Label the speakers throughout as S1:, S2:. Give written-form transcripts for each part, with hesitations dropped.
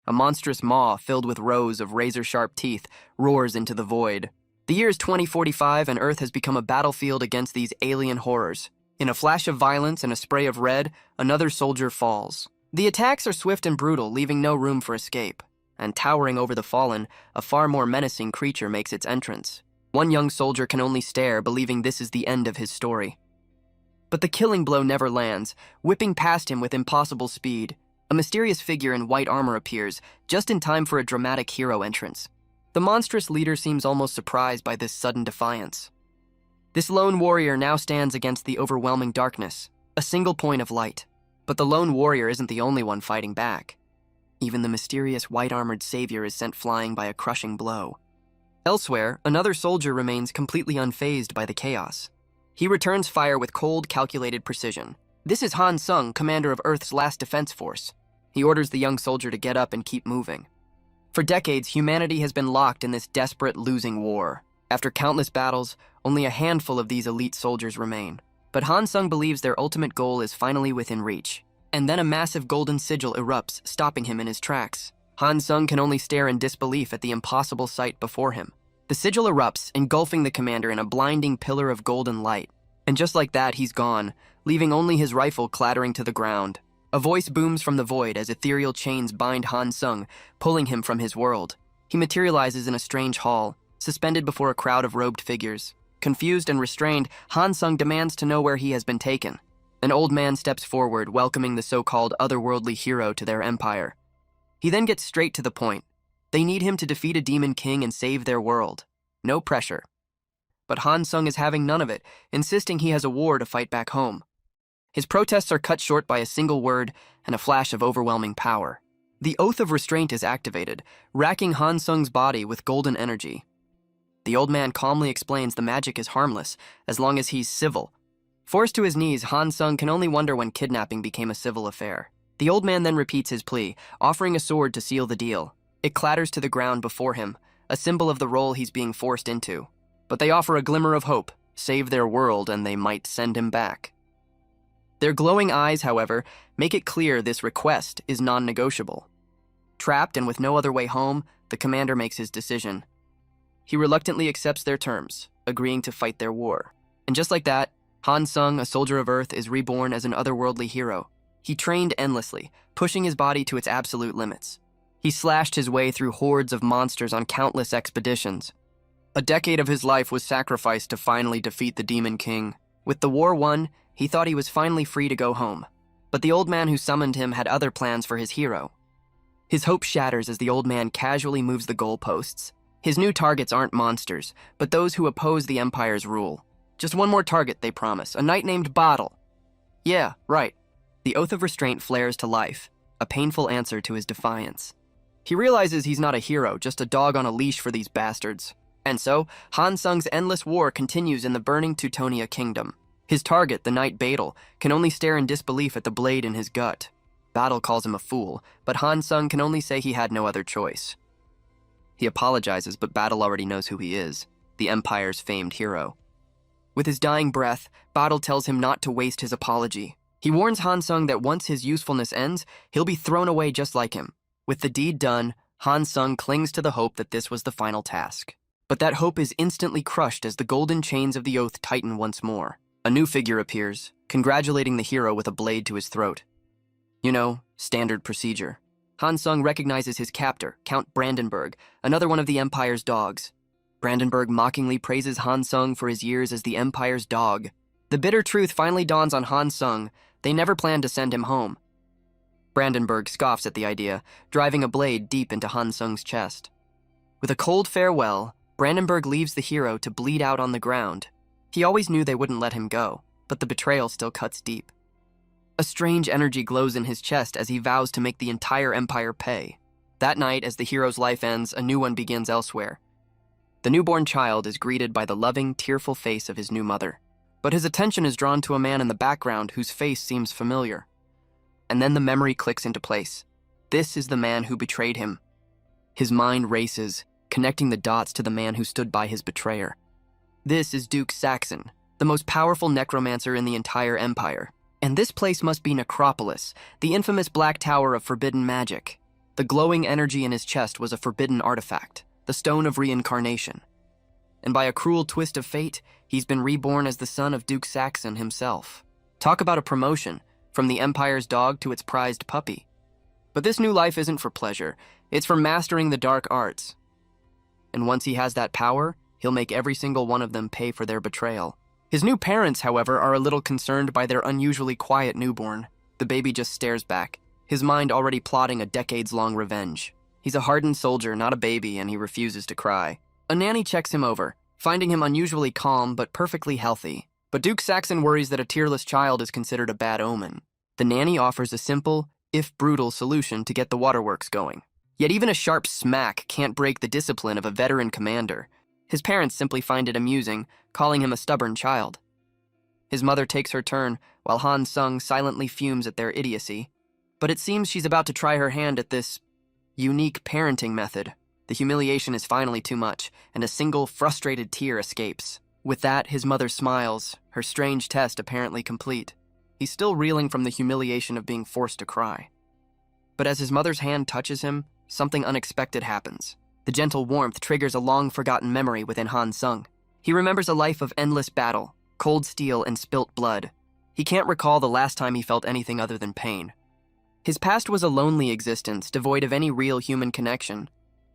S1: A monstrous maw filled with rows of razor-sharp teeth roars into the void. The year is 2045 and Earth has become a battlefield against these alien horrors. In a flash of violence and a spray of red, another soldier falls. The attacks are swift and brutal, leaving no room for escape. And towering over the fallen, a far more menacing creature makes its entrance. One young soldier can only stare, believing this is the end of his story. But the killing blow never lands, whipping past him with impossible speed. A mysterious figure in white armor appears, just in time for a dramatic hero entrance. The monstrous leader seems almost surprised by this sudden defiance. This lone warrior now stands against the overwhelming darkness, a single point of light. But the lone warrior isn't the only one fighting back. Even the mysterious white-armored savior is sent flying by a crushing blow. Elsewhere, another soldier remains completely unfazed by the chaos. He returns fire with cold, calculated precision. This is Han Sung, commander of Earth's last defense force. He orders the young soldier to get up and keep moving. For decades, humanity has been locked in this desperate, losing war. After countless battles, only a handful of these elite soldiers remain. But Han Sung believes their ultimate goal is finally within reach. And then a massive golden sigil erupts, stopping him in his tracks. Han Sung can only stare in disbelief at the impossible sight before him. The sigil erupts, engulfing the commander in a blinding pillar of golden light. And just like that, he's gone, leaving only his rifle clattering to the ground. A voice booms from the void as ethereal chains bind Han Sung, pulling him from his world. He materializes in a strange hall, suspended before a crowd of robed figures. Confused and restrained, Han Sung demands to know where he has been taken. An old man steps forward, welcoming the so-called otherworldly hero to their empire. He then gets straight to the point. They need him to defeat a demon king and save their world. No pressure. But Han Sung is having none of it, insisting he has a war to fight back home. His protests are cut short by a single word and a flash of overwhelming power. The Oath of Restraint is activated, racking Han Sung's body with golden energy. The old man calmly explains the magic is harmless, as long as he's civil. Forced to his knees, Han Sung can only wonder when kidnapping became a civil affair. The old man then repeats his plea, offering a sword to seal the deal. It clatters to the ground before him, a symbol of the role he's being forced into. But they offer a glimmer of hope, save their world, and they might send him back. Their glowing eyes, however, make it clear this request is non-negotiable. Trapped and with no other way home, the commander makes his decision. He reluctantly accepts their terms, agreeing to fight their war. And just like that, Han Sung, a soldier of Earth, is reborn as an otherworldly hero. He trained endlessly, pushing his body to its absolute limits. He slashed his way through hordes of monsters on countless expeditions. A decade of his life was sacrificed to finally defeat the Demon King. With the war won, he thought he was finally free to go home. But the old man who summoned him had other plans for his hero. His hope shatters as the old man casually moves the goalposts. His new targets aren't monsters, but those who oppose the Empire's rule. Just one more target, they promise, a knight named Bottle. Yeah, right. The Oath of Restraint flares to life, a painful answer to his defiance. He realizes he's not a hero, just a dog on a leash for these bastards. And so, Han Sung's endless war continues in the burning Teutonia kingdom. His target, the knight Bottle, can only stare in disbelief at the blade in his gut. Bottle calls him a fool, but Han Sung can only say he had no other choice. He apologizes, but Bottle already knows who he is, the Empire's famed hero. With his dying breath, Bottle tells him not to waste his apology. He warns Han Sung that once his usefulness ends, he'll be thrown away just like him. With the deed done, Han Sung clings to the hope that this was the final task. But that hope is instantly crushed as the golden chains of the oath tighten once more. A new figure appears, congratulating the hero with a blade to his throat. You know, standard procedure. Han Sung recognizes his captor, Count Brandenburg, another one of the Empire's dogs. Brandenburg mockingly praises Han Sung for his years as the Empire's dog. The bitter truth finally dawns on Han Sung. They never planned to send him home. Brandenburg scoffs at the idea, driving a blade deep into Han Sung's chest. With a cold farewell, Brandenburg leaves the hero to bleed out on the ground. He always knew they wouldn't let him go, but the betrayal still cuts deep. A strange energy glows in his chest as he vows to make the entire Empire pay. That night, as the hero's life ends, a new one begins elsewhere. The newborn child is greeted by the loving, tearful face of his new mother. But his attention is drawn to a man in the background whose face seems familiar. And then the memory clicks into place. This is the man who betrayed him. His mind races, connecting the dots to the man who stood by his betrayer. This is Duke Saxon, the most powerful necromancer in the entire Empire. And this place must be Necropolis, the infamous Black Tower of forbidden magic. The glowing energy in his chest was a forbidden artifact, the Stone of Reincarnation. And by a cruel twist of fate, he's been reborn as the son of Duke Saxon himself. Talk about a promotion, from the Empire's dog to its prized puppy. But this new life isn't for pleasure, it's for mastering the dark arts. And once he has that power, he'll make every single one of them pay for their betrayal. His new parents, however, are a little concerned by their unusually quiet newborn. The baby just stares back, his mind already plotting a decades-long revenge. He's a hardened soldier, not a baby, and he refuses to cry. A nanny checks him over, finding him unusually calm but perfectly healthy. But Duke Saxon worries that a tearless child is considered a bad omen. The nanny offers a simple, if brutal, solution to get the waterworks going. Yet even a sharp smack can't break the discipline of a veteran commander. His parents simply find it amusing, calling him a stubborn child. His mother takes her turn, while Han Sung silently fumes at their idiocy. But it seems she's about to try her hand at this unique parenting method. The humiliation is finally too much, and a single frustrated tear escapes. With that, his mother smiles, her strange test apparently complete. He's still reeling from the humiliation of being forced to cry. But as his mother's hand touches him, something unexpected happens. The gentle warmth triggers a long-forgotten memory within Han Sung. He remembers a life of endless battle, cold steel, and spilt blood. He can't recall the last time he felt anything other than pain. His past was a lonely existence, devoid of any real human connection.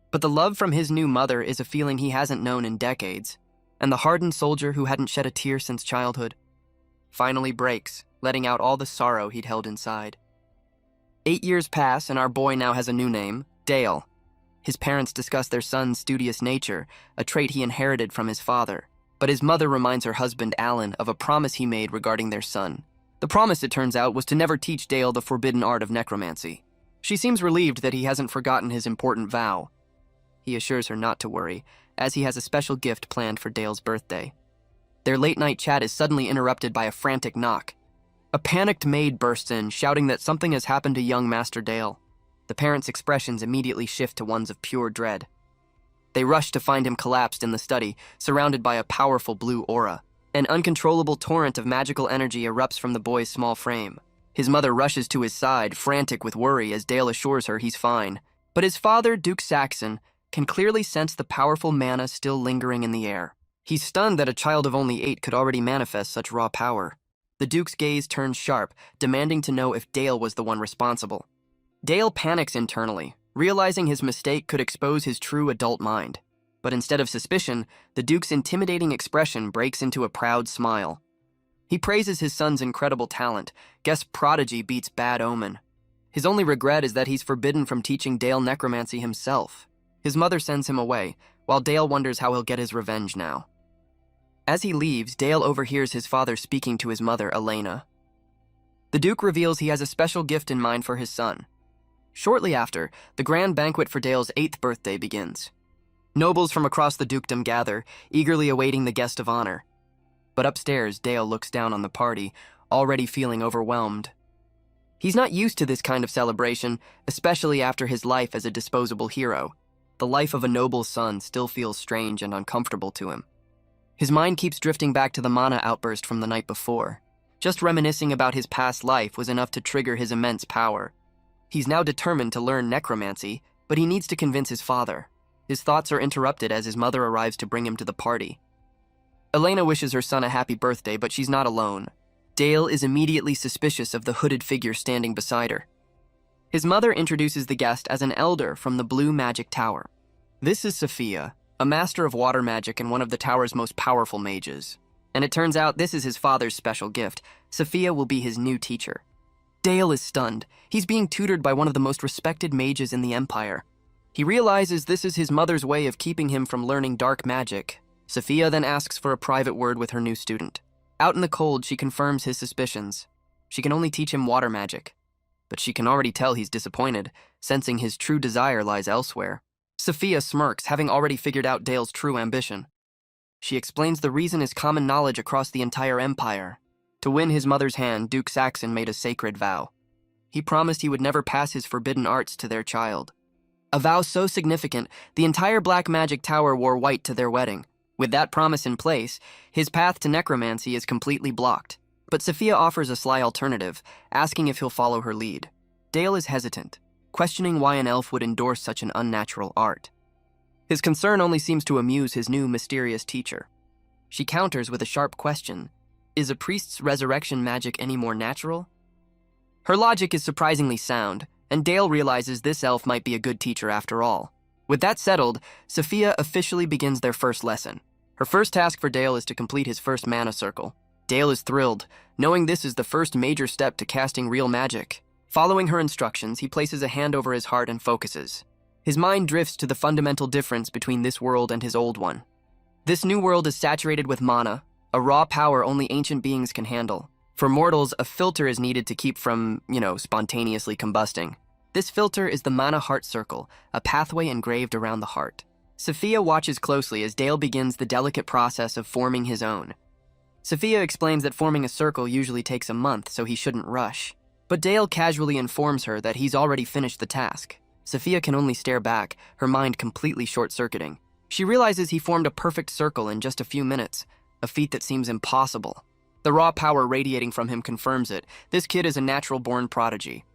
S1: But the love from his new mother is a feeling he hasn't known in decades, and the hardened soldier who hadn't shed a tear since childhood finally breaks, letting out all the sorrow he'd held inside. 8 years pass, and our boy now has a new name, Dale. His parents discuss their son's studious nature, a trait he inherited from his father. But his mother reminds her husband, Alan, of a promise he made regarding their son. The promise, it turns out, was to never teach Dale the forbidden art of necromancy. She seems relieved that he hasn't forgotten his important vow. He assures her not to worry, as he has a special gift planned for Dale's birthday. Their late-night chat is suddenly interrupted by a frantic knock. A panicked maid bursts in, shouting that something has happened to young Master Dale. The parents' expressions immediately shift to ones of pure dread. They rush to find him collapsed in the study, surrounded by a powerful blue aura. An uncontrollable torrent of magical energy erupts from the boy's small frame. His mother rushes to his side, frantic with worry, as Dale assures her he's fine. But his father, Duke Saxon, can clearly sense the powerful mana still lingering in the air. He's stunned that a child of only 8 could already manifest such raw power. The Duke's gaze turns sharp, demanding to know if Dale was the one responsible. Dale panics internally, realizing his mistake could expose his true adult mind. But instead of suspicion, the Duke's intimidating expression breaks into a proud smile. He praises his son's incredible talent, guess prodigy beats bad omen. His only regret is that he's forbidden from teaching Dale necromancy himself. His mother sends him away, while Dale wonders how he'll get his revenge now. As he leaves, Dale overhears his father speaking to his mother, Elena. The Duke reveals he has a special gift in mind for his son. Shortly after, the grand banquet for Dale's 8th birthday begins. Nobles from across the dukedom gather, eagerly awaiting the guest of honor. But upstairs, Dale looks down on the party, already feeling overwhelmed. He's not used to this kind of celebration, especially after his life as a disposable hero. The life of a noble son still feels strange and uncomfortable to him. His mind keeps drifting back to the mana outburst from the night before. Just reminiscing about his past life was enough to trigger his immense power. He's now determined to learn necromancy, but he needs to convince his father. His thoughts are interrupted as his mother arrives to bring him to the party. Elena wishes her son a happy birthday, but she's not alone. Dale is immediately suspicious of the hooded figure standing beside her. His mother introduces the guest as an elder from the Blue Magic Tower. This is Sophia, a master of water magic and one of the tower's most powerful mages. And it turns out this is his father's special gift. Sophia will be his new teacher. Dale is stunned. He's being tutored by one of the most respected mages in the Empire. He realizes this is his mother's way of keeping him from learning dark magic. Sophia then asks for a private word with her new student. Out in the cold, she confirms his suspicions. She can only teach him water magic. But she can already tell he's disappointed, sensing his true desire lies elsewhere. Sophia smirks, having already figured out Dale's true ambition. She explains the reason is common knowledge across the entire empire. To win his mother's hand, Duke Saxon made a sacred vow. He promised he would never pass his forbidden arts to their child. A vow so significant, the entire Black Magic Tower wore white to their wedding. With that promise in place, his path to necromancy is completely blocked. But Sophia offers a sly alternative, asking if he'll follow her lead. Dale is hesitant. questioning why an elf would endorse such an unnatural art. His concern only seems to amuse his new mysterious teacher. She counters with a sharp question: is a priest's resurrection magic any more natural? Her logic is surprisingly sound, and Dale realizes this elf might be a good teacher after all. With that settled, Sophia officially begins their first lesson. Her first task for Dale is to complete his first mana circle. Dale is thrilled, knowing this is the first major step to casting real magic. Following her instructions, he places a hand over his heart and focuses. His mind drifts to the fundamental difference between this world and his old one. This new world is saturated with mana, a raw power only ancient beings can handle. For mortals, a filter is needed to keep from, spontaneously combusting. This filter is the mana heart circle, a pathway engraved around the heart. Sophia watches closely as Dale begins the delicate process of forming his own. Sophia explains that forming a circle usually takes a month, so he shouldn't rush. But Dale casually informs her that he's already finished the task. Sophia can only stare back, her mind completely short-circuiting. She realizes he formed a perfect circle in just a few minutes, a feat that seems impossible. The raw power radiating from him confirms it. This kid is a natural-born prodigy.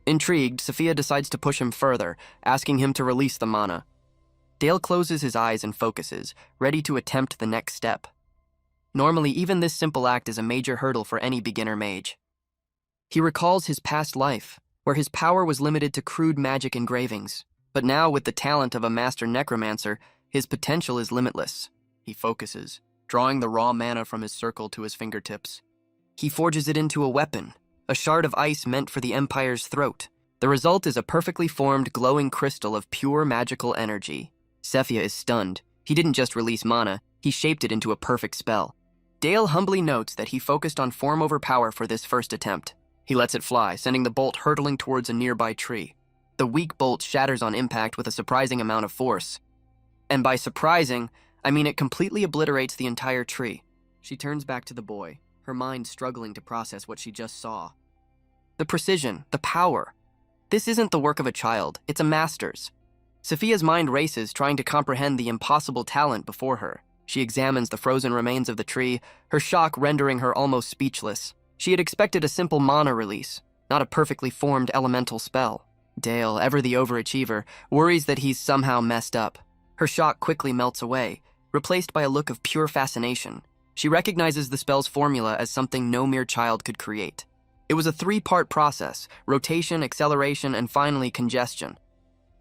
S1: Intrigued, Sophia decides to push him further, asking him to release the mana. Dale closes his eyes and focuses, ready to attempt the next step. Normally, even this simple act is a major hurdle for any beginner mage. He recalls his past life, where his power was limited to crude magic engravings. But now, with the talent of a master necromancer, his potential is limitless. He focuses, drawing the raw mana from his circle to his fingertips. He forges it into a weapon, a shard of ice meant for the Empire's throat. The result is a perfectly formed, glowing crystal of pure magical energy. Sophia is stunned. He didn't just release mana, he shaped it into a perfect spell. Dale humbly notes that he focused on form over power for this first attempt. He lets it fly, sending the bolt hurtling towards a nearby tree. The weak bolt shatters on impact with a surprising amount of force. And by surprising, I mean it completely obliterates the entire tree. She turns back to the boy, her mind struggling to process what she just saw. The precision, the power. This isn't the work of a child, it's a master's. Sophia's mind races, trying to comprehend the impossible talent before her. She examines the frozen remains of the tree, her shock rendering her almost speechless. She had expected a simple mana release, not a perfectly formed elemental spell. Dale, ever the overachiever, worries that he's somehow messed up. Her shock quickly melts away, replaced by a look of pure fascination. She recognizes the spell's formula as something no mere child could create. It was a 3-part process: rotation, acceleration, and finally congestion.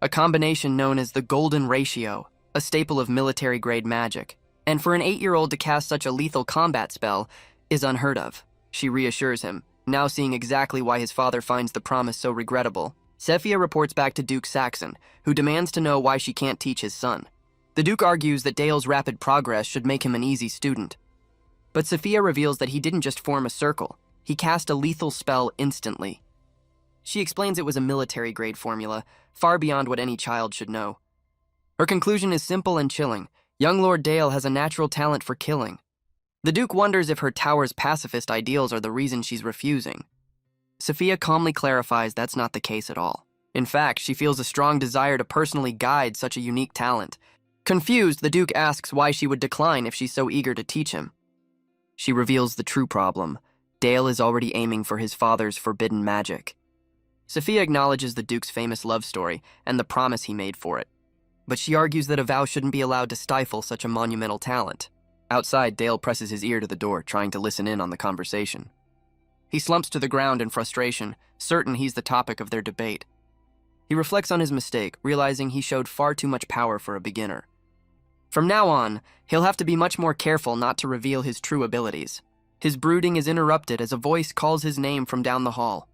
S1: A combination known as the golden ratio, a staple of military-grade magic. And for an 8-year-old to cast such a lethal combat spell is unheard of. She reassures him, now seeing exactly why his father finds the promise so regrettable. Sophia reports back to Duke Saxon, who demands to know why she can't teach his son. The Duke argues that Dale's rapid progress should make him an easy student. But Sophia reveals that he didn't just form a circle, he cast a lethal spell instantly. She explains it was a military-grade formula, far beyond what any child should know. Her conclusion is simple and chilling. Young Lord Dale has a natural talent for killing. The Duke wonders if her tower's pacifist ideals are the reason she's refusing. Sophia calmly clarifies that's not the case at all. In fact, she feels a strong desire to personally guide such a unique talent. Confused, the Duke asks why she would decline if she's so eager to teach him. She reveals the true problem. Dale is already aiming for his father's forbidden magic. Sophia acknowledges the Duke's famous love story and the promise he made for it. But she argues that a vow shouldn't be allowed to stifle such a monumental talent. Outside, Dale presses his ear to the door, trying to listen in on the conversation. He slumps to the ground in frustration, certain he's the topic of their debate. He reflects on his mistake, realizing he showed far too much power for a beginner. From now on, he'll have to be much more careful not to reveal his true abilities. His brooding is interrupted as a voice calls his name from down the hall.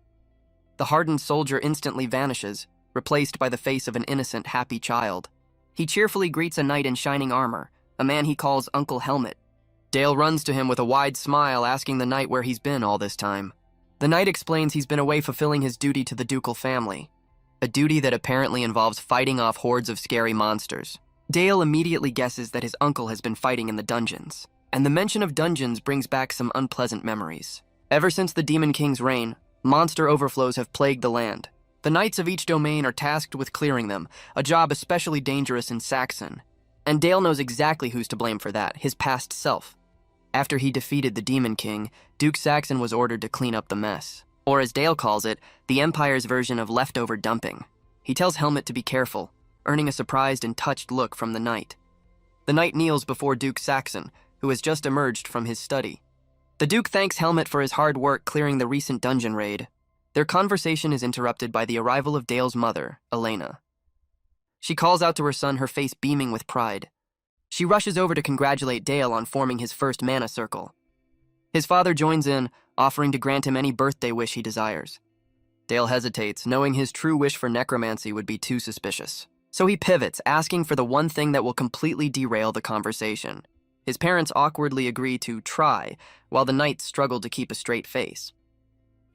S1: The hardened soldier instantly vanishes, replaced by the face of an innocent, happy child. He cheerfully greets a knight in shining armor, a man he calls Uncle Helmet. Dale runs to him with a wide smile, asking the knight where he's been all this time. The knight explains he's been away fulfilling his duty to the ducal family, a duty that apparently involves fighting off hordes of scary monsters. Dale immediately guesses that his uncle has been fighting in the dungeons, and the mention of dungeons brings back some unpleasant memories. Ever since the Demon King's reign, monster overflows have plagued the land. The knights of each domain are tasked with clearing them, a job especially dangerous in Saxon. And Dale knows exactly who's to blame for that, his past self. After he defeated the Demon King, Duke Saxon was ordered to clean up the mess. Or as Dale calls it, the Empire's version of leftover dumping. He tells Helmet to be careful, earning a surprised and touched look from the knight. The knight kneels before Duke Saxon, who has just emerged from his study. The Duke thanks Helmet for his hard work clearing the recent dungeon raid. Their conversation is interrupted by the arrival of Dale's mother, Elena. She calls out to her son, her face beaming with pride. She rushes over to congratulate Dale on forming his first mana circle. His father joins in, offering to grant him any birthday wish he desires. Dale hesitates, knowing his true wish for necromancy would be too suspicious. So he pivots, asking for the one thing that will completely derail the conversation. His parents awkwardly agree to try, while the knights struggle to keep a straight face.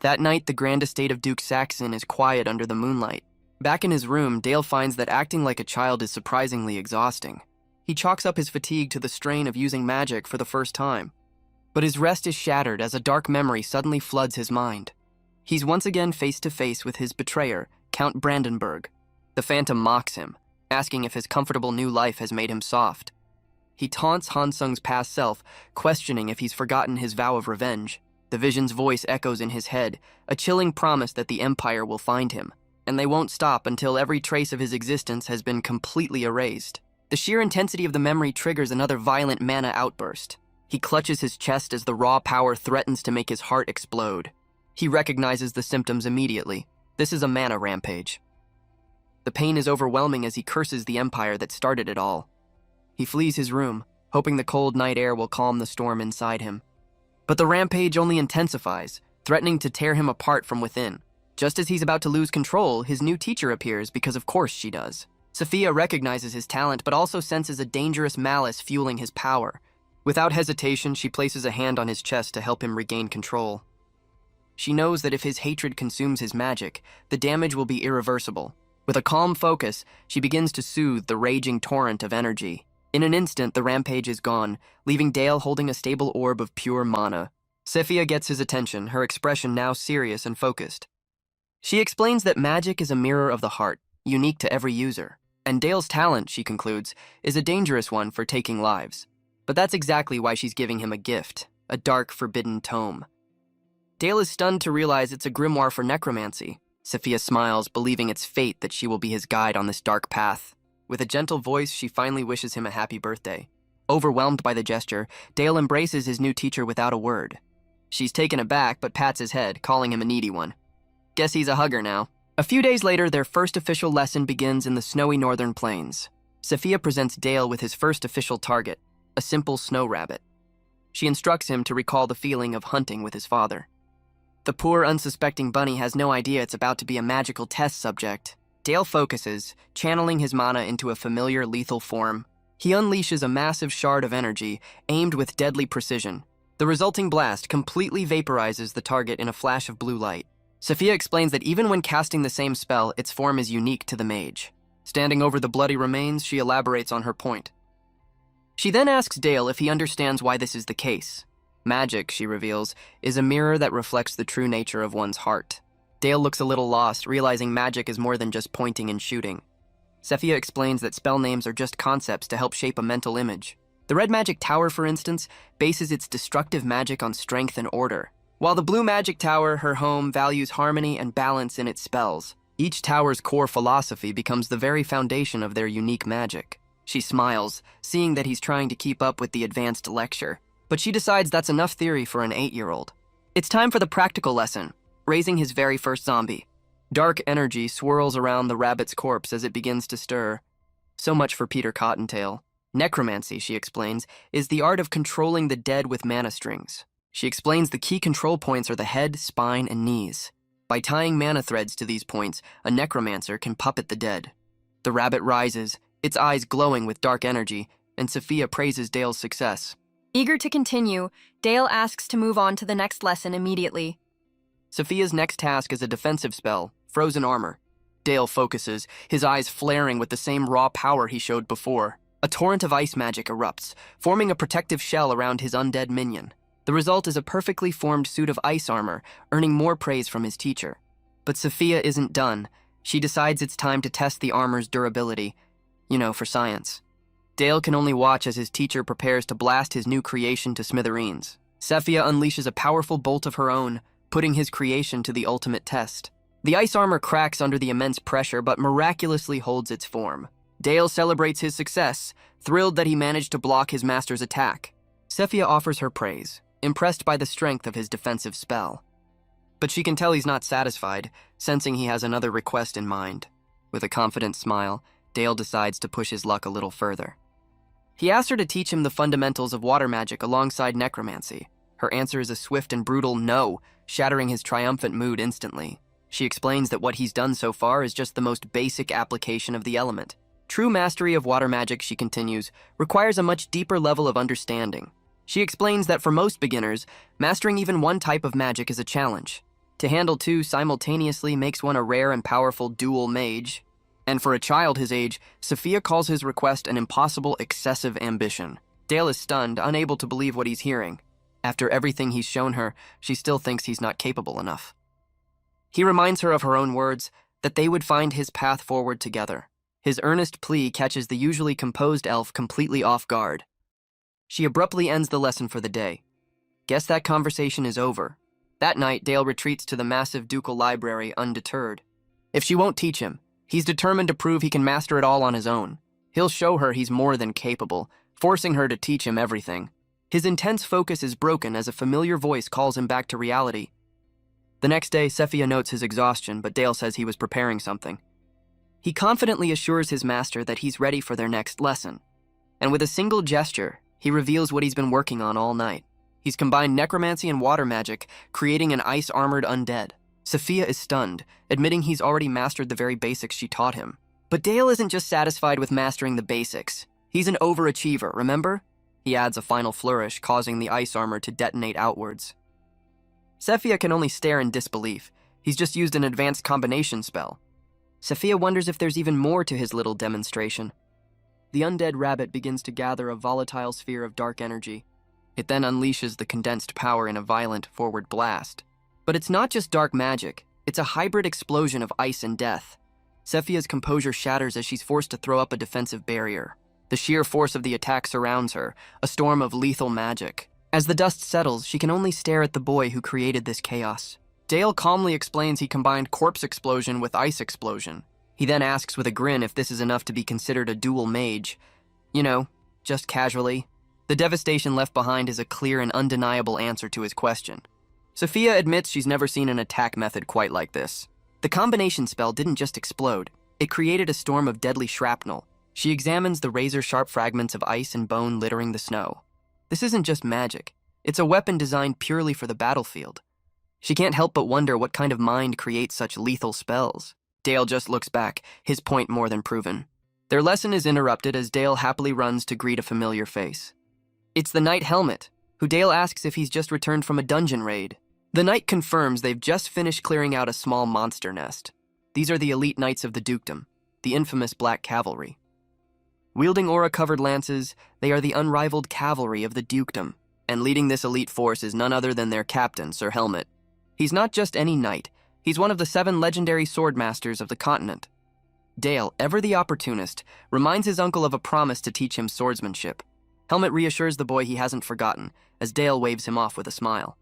S1: That night, the grand estate of Duke Saxon is quiet under the moonlight. Back in his room, Dale finds that acting like a child is surprisingly exhausting. He chalks up his fatigue to the strain of using magic for the first time. But his rest is shattered as a dark memory suddenly floods his mind. He's once again face to face with his betrayer, Count Brandenburg. The Phantom mocks him, asking if his comfortable new life has made him soft. He taunts Hansung's past self, questioning if he's forgotten his vow of revenge. The Vision's voice echoes in his head, a chilling promise that the Empire will find him, and they won't stop until every trace of his existence has been completely erased. The sheer intensity of the memory triggers another violent mana outburst. He clutches his chest as the raw power threatens to make his heart explode. He recognizes the symptoms immediately. This is a mana rampage. The pain is overwhelming as he curses the Empire that started it all. He flees his room, hoping the cold night air will calm the storm inside him. But the rampage only intensifies, threatening to tear him apart from within. Just as he's about to lose control, his new teacher appears because of course she does. Sophia recognizes his talent but also senses a dangerous malice fueling his power. Without hesitation, she places a hand on his chest to help him regain control. She knows that if his hatred consumes his magic, the damage will be irreversible. With a calm focus, she begins to soothe the raging torrent of energy. In an instant, the rampage is gone, leaving Dale holding a stable orb of pure mana. Sophia gets his attention, her expression now serious and focused. She explains that magic is a mirror of the heart, unique to every user. And Dale's talent, she concludes, is a dangerous one for taking lives. But that's exactly why she's giving him a gift, a dark, forbidden tome. Dale is stunned to realize it's a grimoire for necromancy. Sophia smiles, believing it's fate that she will be his guide on this dark path. With a gentle voice, she finally wishes him a happy birthday. Overwhelmed by the gesture, Dale embraces his new teacher without a word. She's taken aback, but pats his head, calling him a needy one. Guess he's a hugger now. A few days later, their first official lesson begins in the snowy northern plains. Sophia presents Dale with his first official target, a simple snow rabbit. She instructs him to recall the feeling of hunting with his father. The poor, unsuspecting bunny has no idea it's about to be a magical test subject. Dale focuses, channeling his mana into a familiar lethal form. He unleashes a massive shard of energy, aimed with deadly precision. The resulting blast completely vaporizes the target in a flash of blue light. Sophia explains that even when casting the same spell, its form is unique to the mage. Standing over the bloody remains, she elaborates on her point. She then asks Dale if he understands why this is the case. Magic, she reveals, is a mirror that reflects the true nature of one's heart. Dale looks a little lost, realizing magic is more than just pointing and shooting. Sophia explains that spell names are just concepts to help shape a mental image. The red magic tower, for instance, bases its destructive magic on strength and order, while the blue magic tower, her home, values harmony and balance in its spells. Each tower's core philosophy becomes the very foundation of their unique magic. She smiles, seeing that he's trying to keep up with the advanced lecture, but she decides that's enough theory for an 8-year-old. It's time for the practical lesson, raising his very first zombie. Dark energy swirls around the rabbit's corpse as it begins to stir. So much for Peter Cottontail. Necromancy, she explains, is the art of controlling the dead with mana strings. She explains the key control points are the head, spine, and knees. By tying mana threads to these points, a necromancer can puppet the dead. The rabbit rises, its eyes glowing with dark energy, and Sophia praises Dale's success.
S2: Eager to continue, Dale asks to move on to the next lesson immediately.
S1: Sophia's next task is a defensive spell, Frozen Armor. Dale focuses, his eyes flaring with the same raw power he showed before. A torrent of ice magic erupts, forming a protective shell around his undead minion. The result is a perfectly formed suit of ice armor, earning more praise from his teacher. But Sophia isn't done. She decides it's time to test the armor's durability. For science. Dale can only watch as his teacher prepares to blast his new creation to smithereens. Sophia unleashes a powerful bolt of her own, putting his creation to the ultimate test. The ice armor cracks under the immense pressure but miraculously holds its form. Dale celebrates his success, thrilled that he managed to block his master's attack. Sophia offers her praise, impressed by the strength of his defensive spell. But she can tell he's not satisfied, sensing he has another request in mind. With a confident smile, Dale decides to push his luck a little further. He asks her to teach him the fundamentals of water magic alongside necromancy. Her answer is a swift and brutal no, shattering his triumphant mood instantly. She explains that what he's done so far is just the most basic application of the element. True mastery of water magic, she continues, requires a much deeper level of understanding. She explains that for most beginners, mastering even one type of magic is a challenge. To handle two simultaneously makes one a rare and powerful dual mage. And for a child his age, Sophia calls his request an impossible, excessive ambition. Dale is stunned, unable to believe what he's hearing. After everything he's shown her, she still thinks he's not capable enough. He reminds her of her own words, that they would find his path forward together. His earnest plea catches the usually composed elf completely off guard. She abruptly ends the lesson for the day. Guess that conversation is over. That night, Dale retreats to the massive ducal library undeterred. If she won't teach him, he's determined to prove he can master it all on his own. He'll show her he's more than capable, forcing her to teach him everything. His intense focus is broken as a familiar voice calls him back to reality. The next day, Sophia notes his exhaustion, but Dale says he was preparing something. He confidently assures his master that he's ready for their next lesson. And with a single gesture, he reveals what he's been working on all night. He's combined necromancy and water magic, creating an ice-armored undead. Sophia is stunned, admitting he's already mastered the very basics she taught him. But Dale isn't just satisfied with mastering the basics. He's an overachiever, remember? He adds a final flourish, causing the ice armor to detonate outwards. Sophia can only stare in disbelief. He's just used an advanced combination spell. Sophia wonders if there's even more to his little demonstration. The undead rabbit begins to gather a volatile sphere of dark energy. It then unleashes the condensed power in a violent forward blast. But it's not just dark magic, it's a hybrid explosion of ice and death. Sophia's composure shatters as she's forced to throw up a defensive barrier. The sheer force of the attack surrounds her, a storm of lethal magic. As the dust settles, she can only stare at the boy who created this chaos. Dale calmly explains he combined corpse explosion with ice explosion. He then asks with a grin if this is enough to be considered a dual mage. You know, just casually. The devastation left behind is a clear and undeniable answer to his question. Sophia admits she's never seen an attack method quite like this. The combination spell didn't just explode, it created a storm of deadly shrapnel. She examines the razor-sharp fragments of ice and bone littering the snow. This isn't just magic, it's a weapon designed purely for the battlefield. She can't help but wonder what kind of mind creates such lethal spells. Dale just looks back, his point more than proven. Their lesson is interrupted as Dale happily runs to greet a familiar face. It's the Knight Helmet, who Dale asks if he's just returned from a dungeon raid. The Knight confirms they've just finished clearing out a small monster nest. These are the elite knights of the dukedom, the infamous Black Cavalry. Wielding aura-covered lances, they are the unrivaled cavalry of the dukedom, and leading this elite force is none other than their captain, Sir Helmet. He's not just any knight, he's one of the 7 legendary swordmasters of the continent. Dale, ever the opportunist, reminds his uncle of a promise to teach him swordsmanship. Helmet reassures the boy he hasn't forgotten, as Dale waves him off with a smile.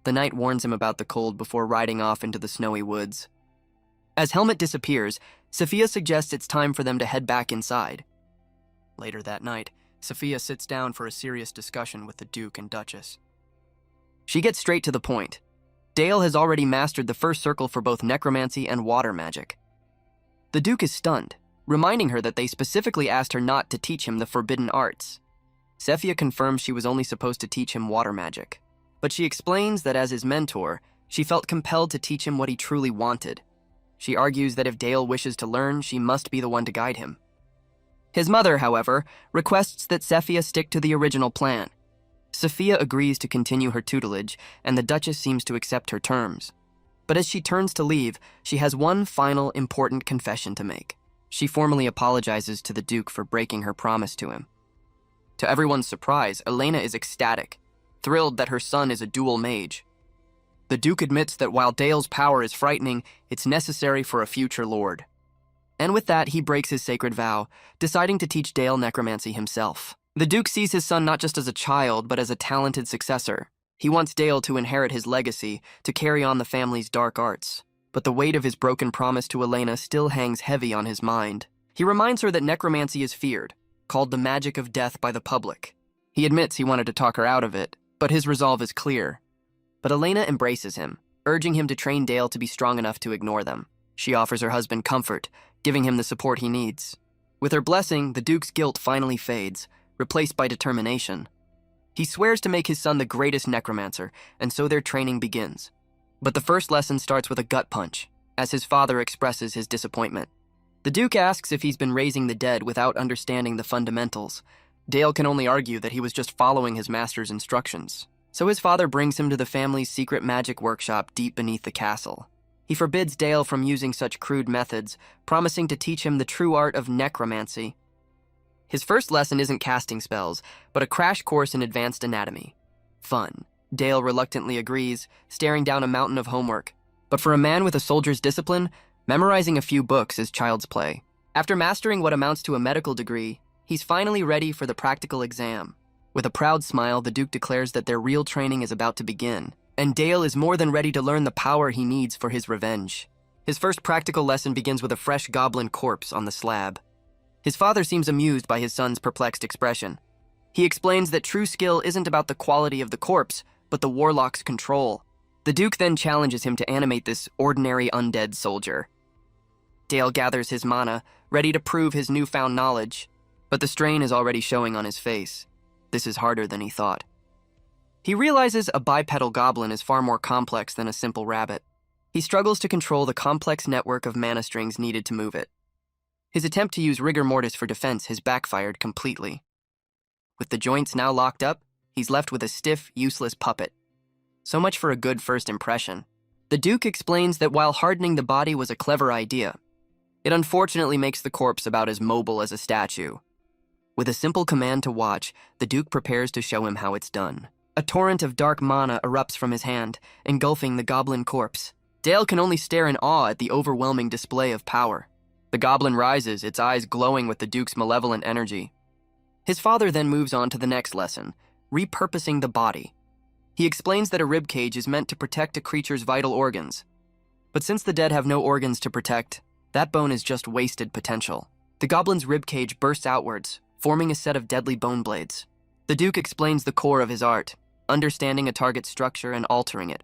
S1: The knight warns him about the cold before riding off into the snowy woods. As Helmet disappears, Sophia suggests it's time for them to head back inside. Later that night, Sophia sits down for a serious discussion with the Duke and Duchess. She gets straight to the point. Dale has already mastered the first circle for both necromancy and water magic. The Duke is stunned, reminding her that they specifically asked her not to teach him the forbidden arts. Sophia confirms she was only supposed to teach him water magic, but she explains that as his mentor, she felt compelled to teach him what he truly wanted. She argues that if Dale wishes to learn, she must be the one to guide him. His mother, however, requests that Sophia stick to the original plan. Sophia agrees to continue her tutelage, and the Duchess seems to accept her terms. But as she turns to leave, she has one final important confession to make. She formally apologizes to the Duke for breaking her promise to him. To everyone's surprise, Elena is ecstatic, thrilled that her son is a dual mage. The Duke admits that while Dale's power is frightening, it's necessary for a future lord. And with that, he breaks his sacred vow, deciding to teach Dale necromancy himself. The Duke sees his son not just as a child, but as a talented successor. He wants Dale to inherit his legacy, to carry on the family's dark arts. but the weight of his broken promise to Elena still hangs heavy on his mind. He reminds her that necromancy is feared, called the magic of death by the public. He admits he wanted to talk her out of it, but his resolve is clear. But Elena embraces him, urging him to train Dale to be strong enough to ignore them. She offers her husband comfort, giving him the support he needs. With her blessing, the Duke's guilt finally fades, replaced by determination. He swears to make his son the greatest necromancer, and so their training begins. But the first lesson starts with a gut punch, as his father expresses his disappointment. The Duke asks if he's been raising the dead without understanding the fundamentals. Dale can only argue that he was just following his master's instructions. So his father brings him to the family's secret magic workshop deep beneath the castle. He forbids Dale from using such crude methods, promising to teach him the true art of necromancy. His first lesson isn't casting spells, but a crash course in advanced anatomy. Fun. Dale reluctantly agrees, staring down a mountain of homework. But for a man with a soldier's discipline, memorizing a few books is child's play. After mastering what amounts to a medical degree, he's finally ready for the practical exam. With a proud smile, the Duke declares that their real training is about to begin, and Dale is more than ready to learn the power he needs for his revenge. His first practical lesson begins with a fresh goblin corpse on the slab. His father seems amused by his son's perplexed expression. He explains that true skill isn't about the quality of the corpse, but the warlock's control. The Duke then challenges him to animate this ordinary undead soldier. Dale gathers his mana, ready to prove his newfound knowledge, but the strain is already showing on his face. This is harder than he thought. He realizes a bipedal goblin is far more complex than a simple rabbit. He struggles to control the complex network of mana strings needed to move it. His attempt to use rigor mortis for defense has backfired completely. With the joints now locked up, he's left with a stiff, useless puppet. So much for a good first impression. The Duke explains that while hardening the body was a clever idea, it unfortunately makes the corpse about as mobile as a statue. With a simple command to watch, the Duke prepares to show him how it's done. A torrent of dark mana erupts from his hand, engulfing the goblin corpse. Dale can only stare in awe at the overwhelming display of power. The goblin rises, its eyes glowing with the Duke's malevolent energy. His father then moves on to the next lesson, repurposing the body. He explains that a ribcage is meant to protect a creature's vital organs. But since the dead have no organs to protect, that bone is just wasted potential. The goblin's ribcage bursts outwards, forming a set of deadly bone blades. The Duke explains the core of his art, understanding a target's structure and altering it.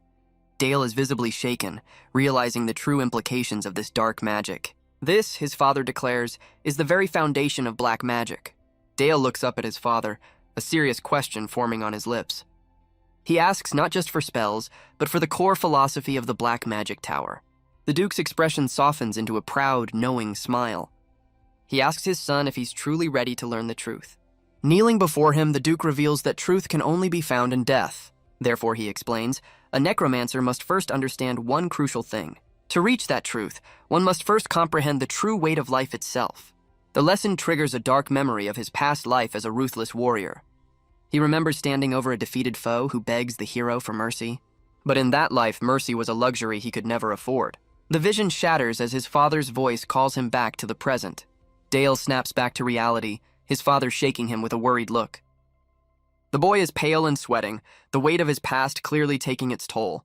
S1: Dale is visibly shaken, realizing the true implications of this dark magic. This, his father declares, is the very foundation of black magic. Dale looks up at his father, a serious question forming on his lips. He asks not just for spells, but for the core philosophy of the Black Magic Tower. The Duke's expression softens into a proud, knowing smile. He asks his son if he's truly ready to learn the truth. Kneeling before him, the Duke reveals that truth can only be found in death. Therefore, he explains, a necromancer must first understand one crucial thing. To reach that truth, one must first comprehend the true weight of life itself. The lesson triggers a dark memory of his past life as a ruthless warrior. He remembers standing over a defeated foe who begs the hero for mercy. But in that life, mercy was a luxury he could never afford. The vision shatters as his father's voice calls him back to the present. Dale snaps back to reality, his father shaking him with a worried look. The boy is pale and sweating, the weight of his past clearly taking its toll.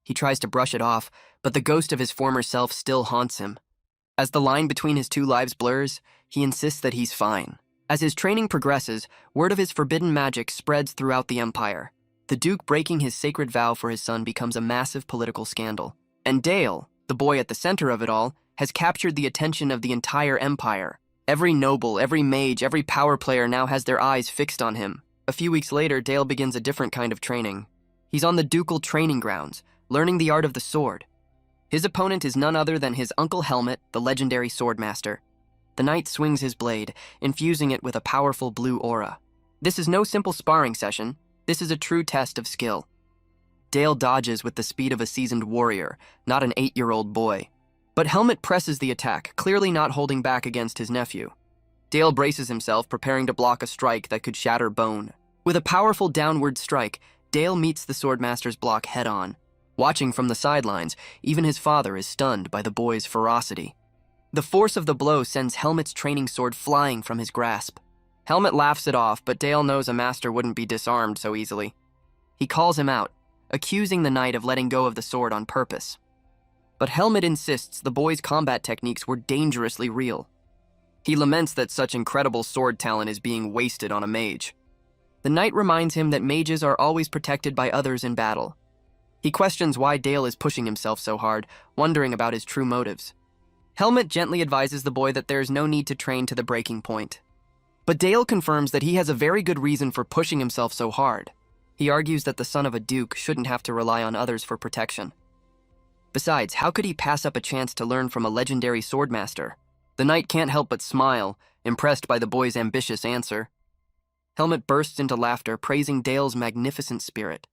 S1: He tries to brush it off, but the ghost of his former self still haunts him. As the line between his two lives blurs, he insists that he's fine. As his training progresses, word of his forbidden magic spreads throughout the Empire. The Duke breaking his sacred vow for his son becomes a massive political scandal. And Dale, the boy at the center of it all, has captured the attention of the entire Empire. Every noble, every mage, every power player now has their eyes fixed on him. A few weeks later, Dale begins a different kind of training. He's on the ducal training grounds, learning the art of the sword. His opponent is none other than his Uncle Helmet, the legendary swordmaster. The knight swings his blade, infusing it with a powerful blue aura. This is no simple sparring session. This is a true test of skill. Dale dodges with the speed of a seasoned warrior, not an 8-year-old boy. But Helmet presses the attack, clearly not holding back against his nephew. Dale braces himself, preparing to block a strike that could shatter bone. With a powerful downward strike, Dale meets the swordmaster's block head-on. Watching from the sidelines, even his father is stunned by the boy's ferocity. The force of the blow sends Helmet's training sword flying from his grasp. Helmet laughs it off, but Dale knows a master wouldn't be disarmed so easily. He calls him out, accusing the knight of letting go of the sword on purpose. But Helmet insists the boy's combat techniques were dangerously real. He laments that such incredible sword talent is being wasted on a mage. The knight reminds him that mages are always protected by others in battle. He questions why Dale is pushing himself so hard, wondering about his true motives. Helmet gently advises the boy that there is no need to train to the breaking point. But Dale confirms that he has a very good reason for pushing himself so hard. He argues that the son of a duke shouldn't have to rely on others for protection. Besides, how could he pass up a chance to learn from a legendary swordmaster? The knight can't help but smile, impressed by the boy's ambitious answer. Helmet bursts into laughter, praising Dale's magnificent spirit.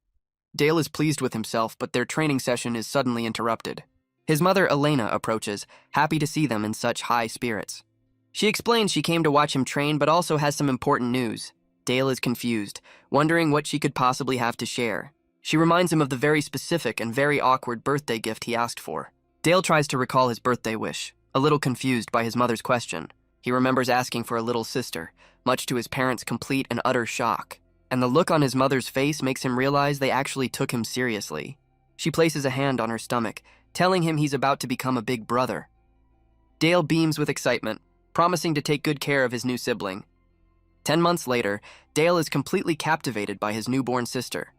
S1: Dale is pleased with himself, but their training session is suddenly interrupted. His mother, Elena, approaches, happy to see them in such high spirits. She explains she came to watch him train, but also has some important news. Dale is confused, wondering what she could possibly have to share. She reminds him of the very specific and very awkward birthday gift he asked for. Dale tries to recall his birthday wish, a little confused by his mother's question. He remembers asking for a little sister, much to his parents' complete and utter shock. And the look on his mother's face makes him realize they actually took him seriously. She places a hand on her stomach, telling him he's about to become a big brother. Dale beams with excitement, promising to take good care of his new sibling. 10 months later, Dale is completely captivated by his newborn sister.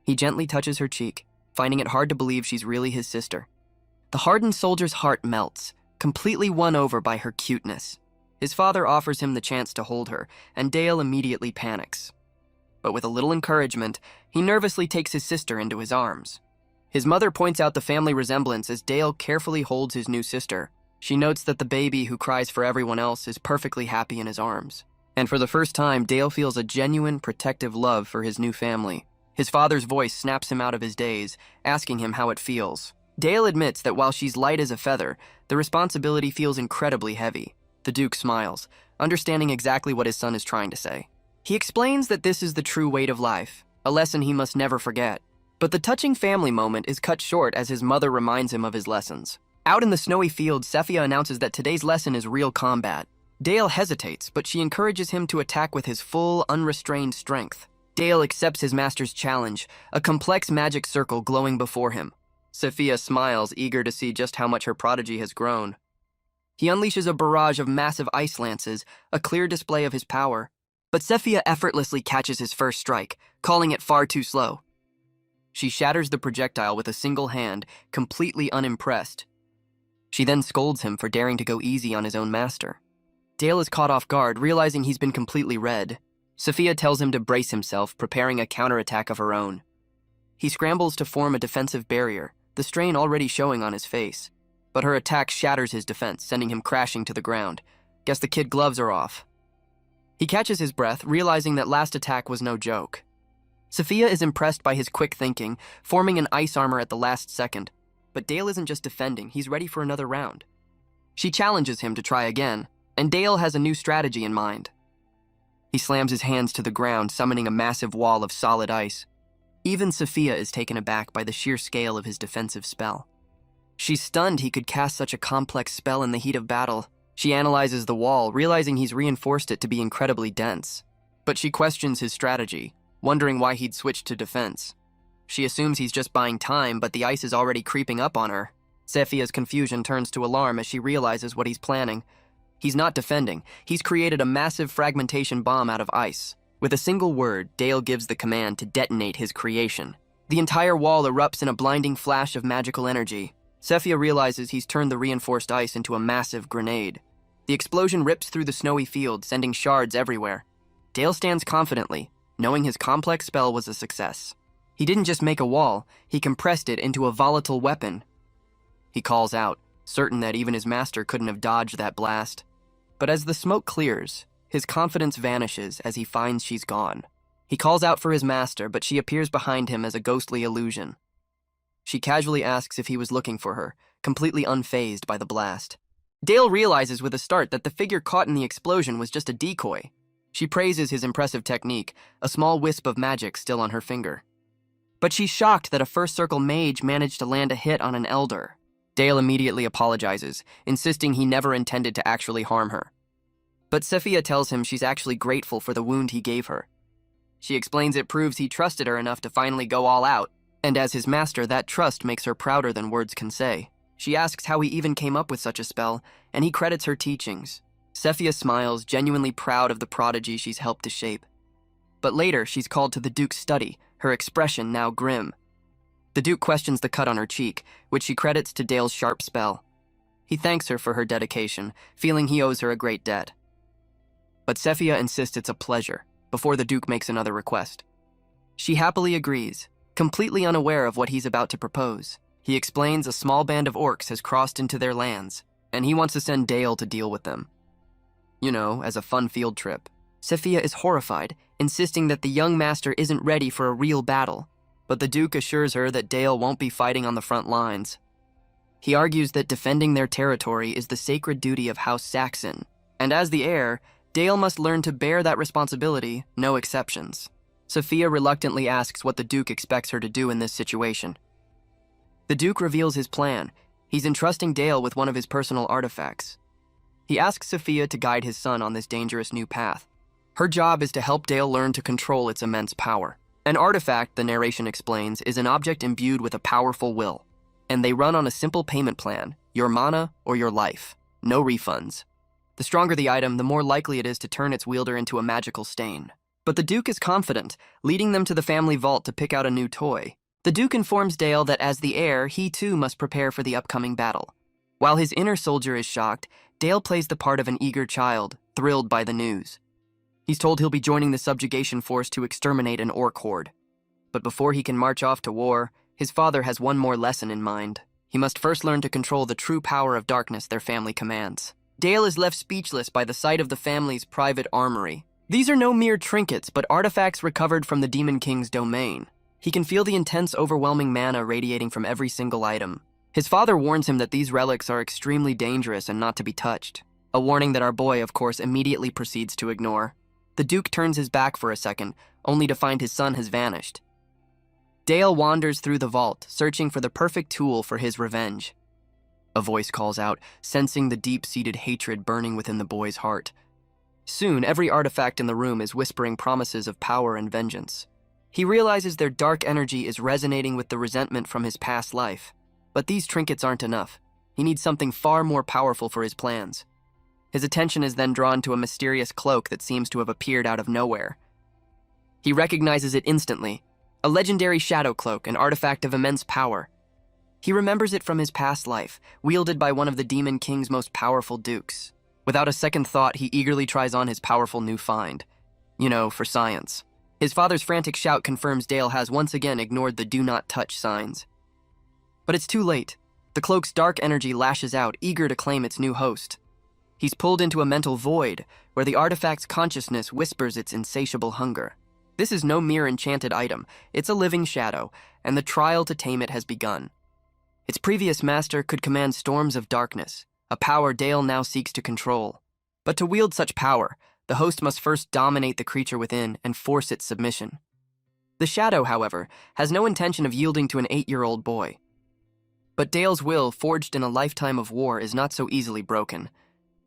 S1: He gently touches her cheek, finding it hard to believe she's really his sister. The hardened soldier's heart melts, completely won over by her cuteness. His father offers him the chance to hold her, and Dale immediately panics. But with a little encouragement, he nervously takes his sister into his arms. His mother points out the family resemblance as Dale carefully holds his new sister. She notes that the baby who cries for everyone else is perfectly happy in his arms. And for the first time, Dale feels a genuine, protective love for his new family. His father's voice snaps him out of his daze, asking him how it feels. Dale admits that while she's light as a feather, the responsibility feels incredibly heavy. The Duke smiles, understanding exactly what his son is trying to say. He explains that this is the true weight of life, a lesson he must never forget. But the touching family moment is cut short as his mother reminds him of his lessons. Out in the snowy field, Sophia announces that today's lesson is real combat. Dale hesitates, but she encourages him to attack with his full, unrestrained strength. Dale accepts his master's challenge, a complex magic circle glowing before him. Sophia smiles, eager to see just how much her prodigy has grown. He unleashes a barrage of massive ice lances, a clear display of his power. But Sophia effortlessly catches his first strike, calling it far too slow. She shatters the projectile with a single hand, completely unimpressed. She then scolds him for daring to go easy on his own master. Dale is caught off guard, realizing he's been completely read. Sophia tells him to brace himself, preparing a counterattack of her own. He scrambles to form a defensive barrier, the strain already showing on his face. But her attack shatters his defense, sending him crashing to the ground. Guess the kid gloves are off. He catches his breath, realizing that last attack was no joke. Sophia is impressed by his quick thinking, forming an ice armor at the last second. But Dale isn't just defending, he's ready for another round. She challenges him to try again, and Dale has a new strategy in mind. He slams his hands to the ground, summoning a massive wall of solid ice. Even Sophia is taken aback by the sheer scale of his defensive spell. She's stunned he could cast such a complex spell in the heat of battle. She analyzes the wall, realizing he's reinforced it to be incredibly dense. But she questions his strategy, wondering why he'd switched to defense. She assumes he's just buying time, but the ice is already creeping up on her. Sophia's confusion turns to alarm as she realizes what he's planning. He's not defending. He's created a massive fragmentation bomb out of ice. With a single word, Dale gives the command to detonate his creation. The entire wall erupts in a blinding flash of magical energy. Sophia realizes he's turned the reinforced ice into a massive grenade. The explosion rips through the snowy field, sending shards everywhere. Dale stands confidently, knowing his complex spell was a success. He didn't just make a wall, he compressed it into a volatile weapon. He calls out, certain that even his master couldn't have dodged that blast. But as the smoke clears, his confidence vanishes as he finds she's gone. He calls out for his master, but she appears behind him as a ghostly illusion. She casually asks if he was looking for her, completely unfazed by the blast. Dale realizes with a start that the figure caught in the explosion was just a decoy. She praises his impressive technique, a small wisp of magic still on her finger. But she's shocked that a First Circle mage managed to land a hit on an elder. Dale immediately apologizes, insisting he never intended to actually harm her. But Sophia tells him she's actually grateful for the wound he gave her. She explains it proves he trusted her enough to finally go all out, and as his master, that trust makes her prouder than words can say. She asks how he even came up with such a spell, and he credits her teachings. Sophia smiles, genuinely proud of the prodigy she's helped to shape. But later, she's called to the Duke's study, her expression now grim. The Duke questions the cut on her cheek, which she credits to Dale's sharp spell. He thanks her for her dedication, feeling he owes her a great debt. But Sophia insists it's a pleasure, before the Duke makes another request. She happily agrees, completely unaware of what he's about to propose. He explains a small band of orcs has crossed into their lands, and he wants to send Dale to deal with them. You know, as a fun field trip. Sophia is horrified, insisting that the young master isn't ready for a real battle, but the Duke assures her that Dale won't be fighting on the front lines. He argues that defending their territory is the sacred duty of House Saxon, and as the heir, Dale must learn to bear that responsibility, no exceptions. Sophia reluctantly asks what the Duke expects her to do in this situation. The Duke reveals his plan. He's entrusting Dale with one of his personal artifacts. He asks Sophia to guide his son on this dangerous new path. Her job is to help Dale learn to control its immense power. An artifact, the narration explains, is an object imbued with a powerful will, and they run on a simple payment plan, your mana or your life. No refunds. The stronger the item, the more likely it is to turn its wielder into a magical stain. But the Duke is confident, leading them to the family vault to pick out a new toy. The Duke informs Dale that as the heir, he too must prepare for the upcoming battle. While his inner soldier is shocked, Dale plays the part of an eager child, thrilled by the news. He's told he'll be joining the subjugation force to exterminate an orc horde. But before he can march off to war, his father has one more lesson in mind. He must first learn to control the true power of darkness their family commands. Dale is left speechless by the sight of the family's private armory. These are no mere trinkets, but artifacts recovered from the Demon King's domain. He can feel the intense, overwhelming mana radiating from every single item. His father warns him that these relics are extremely dangerous and not to be touched, a warning that our boy, of course, immediately proceeds to ignore. The Duke turns his back for a second, only to find his son has vanished. Dale wanders through the vault, searching for the perfect tool for his revenge. A voice calls out, sensing the deep-seated hatred burning within the boy's heart. Soon, every artifact in the room is whispering promises of power and vengeance. He realizes their dark energy is resonating with the resentment from his past life. But these trinkets aren't enough. He needs something far more powerful for his plans. His attention is then drawn to a mysterious cloak that seems to have appeared out of nowhere. He recognizes it instantly, a legendary shadow cloak, an artifact of immense power. He remembers it from his past life, wielded by one of the Demon King's most powerful dukes. Without a second thought, he eagerly tries on his powerful new find. You know, for science. His father's frantic shout confirms Dale has once again ignored the do not touch signs. But it's too late. The cloak's dark energy lashes out, eager to claim its new host. He's pulled into a mental void, where the artifact's consciousness whispers its insatiable hunger. This is no mere enchanted item, it's a living shadow, and the trial to tame it has begun. Its previous master could command storms of darkness, a power Dale now seeks to control. But to wield such power, the host must first dominate the creature within and force its submission. The shadow, however, has no intention of yielding to an 8-year-old boy. But Dale's will, forged in a lifetime of war, is not so easily broken.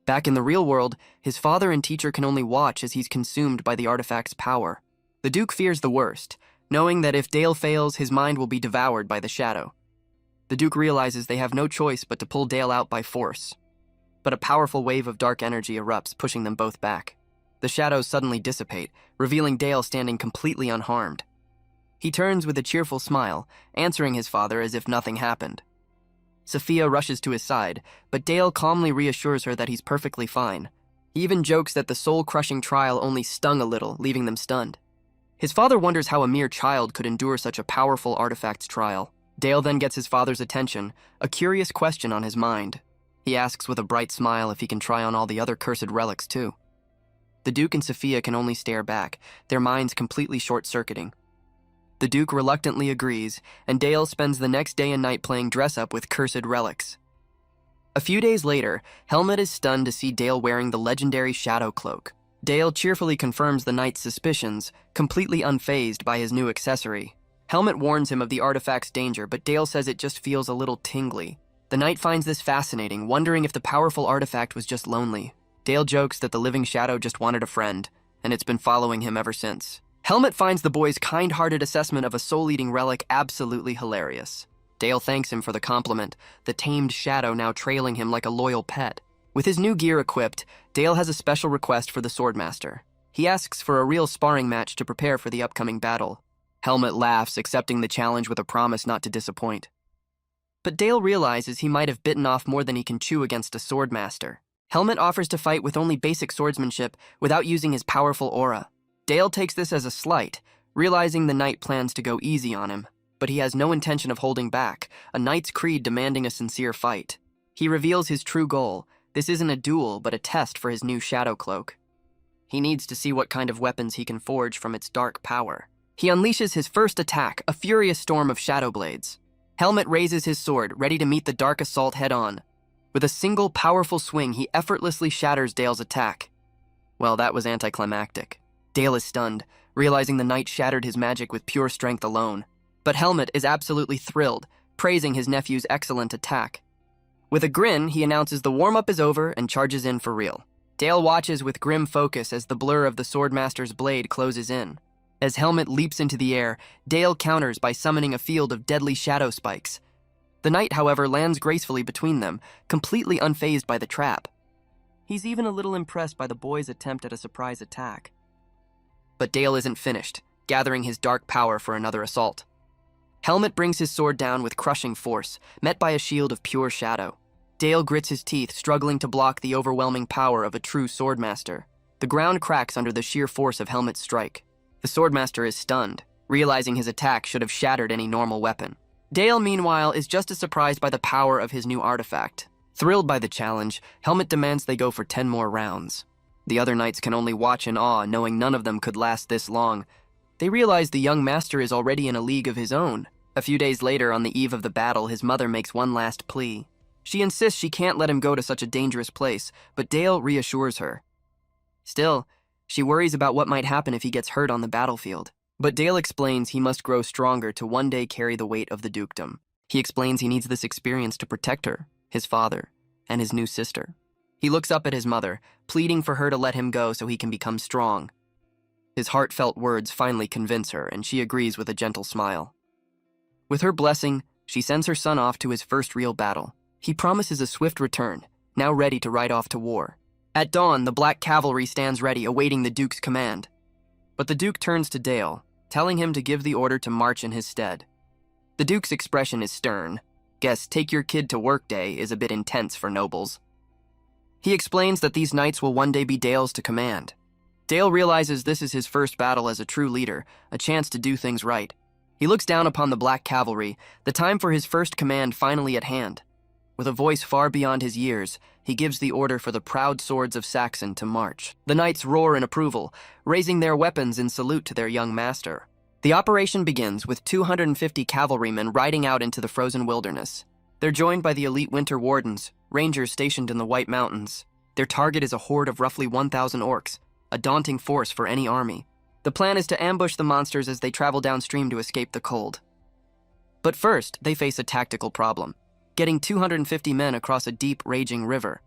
S1: Back in the real world, his father and teacher can only watch as he's consumed by the artifact's power. The Duke fears the worst, knowing that if Dale fails, his mind will be devoured by the shadow. The Duke realizes they have no choice but to pull Dale out by force. But a powerful wave of dark energy erupts, pushing them both back. The shadows suddenly dissipate, revealing Dale standing completely unharmed. He turns with a cheerful smile, answering his father as if nothing happened. Sophia rushes to his side, but Dale calmly reassures her that he's perfectly fine. He even jokes that the soul-crushing trial only stung a little, leaving them stunned. His father wonders how a mere child could endure such a powerful artifact's trial. Dale then gets his father's attention, a curious question on his mind. He asks with a bright smile if he can try on all the other cursed relics too. The Duke and Sophia can only stare back, their minds completely short-circuiting. The Duke reluctantly agrees, and Dale spends the next day and night playing dress-up with cursed relics. A few days later, Helmut is stunned to see Dale wearing the legendary shadow cloak. Dale cheerfully confirms the knight's suspicions, completely unfazed by his new accessory. Helmut warns him of the artifact's danger, but Dale says it just feels a little tingly. The knight finds this fascinating, wondering if the powerful artifact was just lonely. Dale jokes that the living shadow just wanted a friend, and it's been following him ever since. Helmut finds the boy's kind-hearted assessment of a soul-eating relic absolutely hilarious. Dale thanks him for the compliment, the tamed shadow now trailing him like a loyal pet. With his new gear equipped, Dale has a special request for the Swordmaster. He asks for a real sparring match to prepare for the upcoming battle. Helmet laughs, accepting the challenge with a promise not to disappoint. But Dale realizes he might have bitten off more than he can chew against a Swordmaster. Helmet offers to fight with only basic swordsmanship without using his powerful aura. Dale takes this as a slight, realizing the knight plans to go easy on him. But he has no intention of holding back, a knight's creed demanding a sincere fight. He reveals his true goal. This isn't a duel, but a test for his new shadow cloak. He needs to see what kind of weapons he can forge from its dark power. He unleashes his first attack, a furious storm of shadow blades. Helmet raises his sword, ready to meet the dark assault head-on. With a single powerful swing, he effortlessly shatters Dale's attack. Well, that was anticlimactic. Dale is stunned, realizing the knight shattered his magic with pure strength alone. But Helmet is absolutely thrilled, praising his nephew's excellent attack. With a grin, he announces the warm-up is over and charges in for real. Dale watches with grim focus as the blur of the Swordmaster's blade closes in. As Helmet leaps into the air, Dale counters by summoning a field of deadly shadow spikes. The knight, however, lands gracefully between them, completely unfazed by the trap. He's even a little impressed by the boy's attempt at a surprise attack. But Dale isn't finished, gathering his dark power for another assault. Helmet brings his sword down with crushing force, met by a shield of pure shadow. Dale grits his teeth, struggling to block the overwhelming power of a true swordmaster. The ground cracks under the sheer force of Helmet's strike. The swordmaster is stunned, realizing his attack should have shattered any normal weapon. Dale, meanwhile, is just as surprised by the power of his new artifact. Thrilled by the challenge, Helmet demands they go for 10 more rounds. The other knights can only watch in awe, knowing none of them could last this long. They realize the young master is already in a league of his own. A few days later, on the eve of the battle, his mother makes one last plea. She insists she can't let him go to such a dangerous place, but Dale reassures her. Still, she worries about what might happen if he gets hurt on the battlefield. But Dale explains he must grow stronger to one day carry the weight of the dukedom. He explains he needs this experience to protect her, his father, and his new sister. He looks up at his mother, pleading for her to let him go so he can become strong. His heartfelt words finally convince her, and she agrees with a gentle smile. With her blessing, she sends her son off to his first real battle. He promises a swift return, now ready to ride off to war. At dawn, the Black Cavalry stands ready, awaiting the Duke's command. But the Duke turns to Dale, telling him to give the order to march in his stead. The Duke's expression is stern. Guess take your kid to work day is a bit intense for nobles. He explains that these knights will one day be Dale's to command. Dale realizes this is his first battle as a true leader, a chance to do things right. He looks down upon the Black Cavalry, the time for his first command finally at hand. With a voice far beyond his years, he gives the order for the proud swords of Saxon to march. The knights roar in approval, raising their weapons in salute to their young master. The operation begins with 250 cavalrymen riding out into the frozen wilderness. They're joined by the elite winter wardens, rangers stationed in the White Mountains. Their target is a horde of roughly 1,000 orcs, a daunting force for any army. The plan is to ambush the monsters as they travel downstream to escape the cold. But first, they face a tactical problem: getting 250 men across a deep, raging river.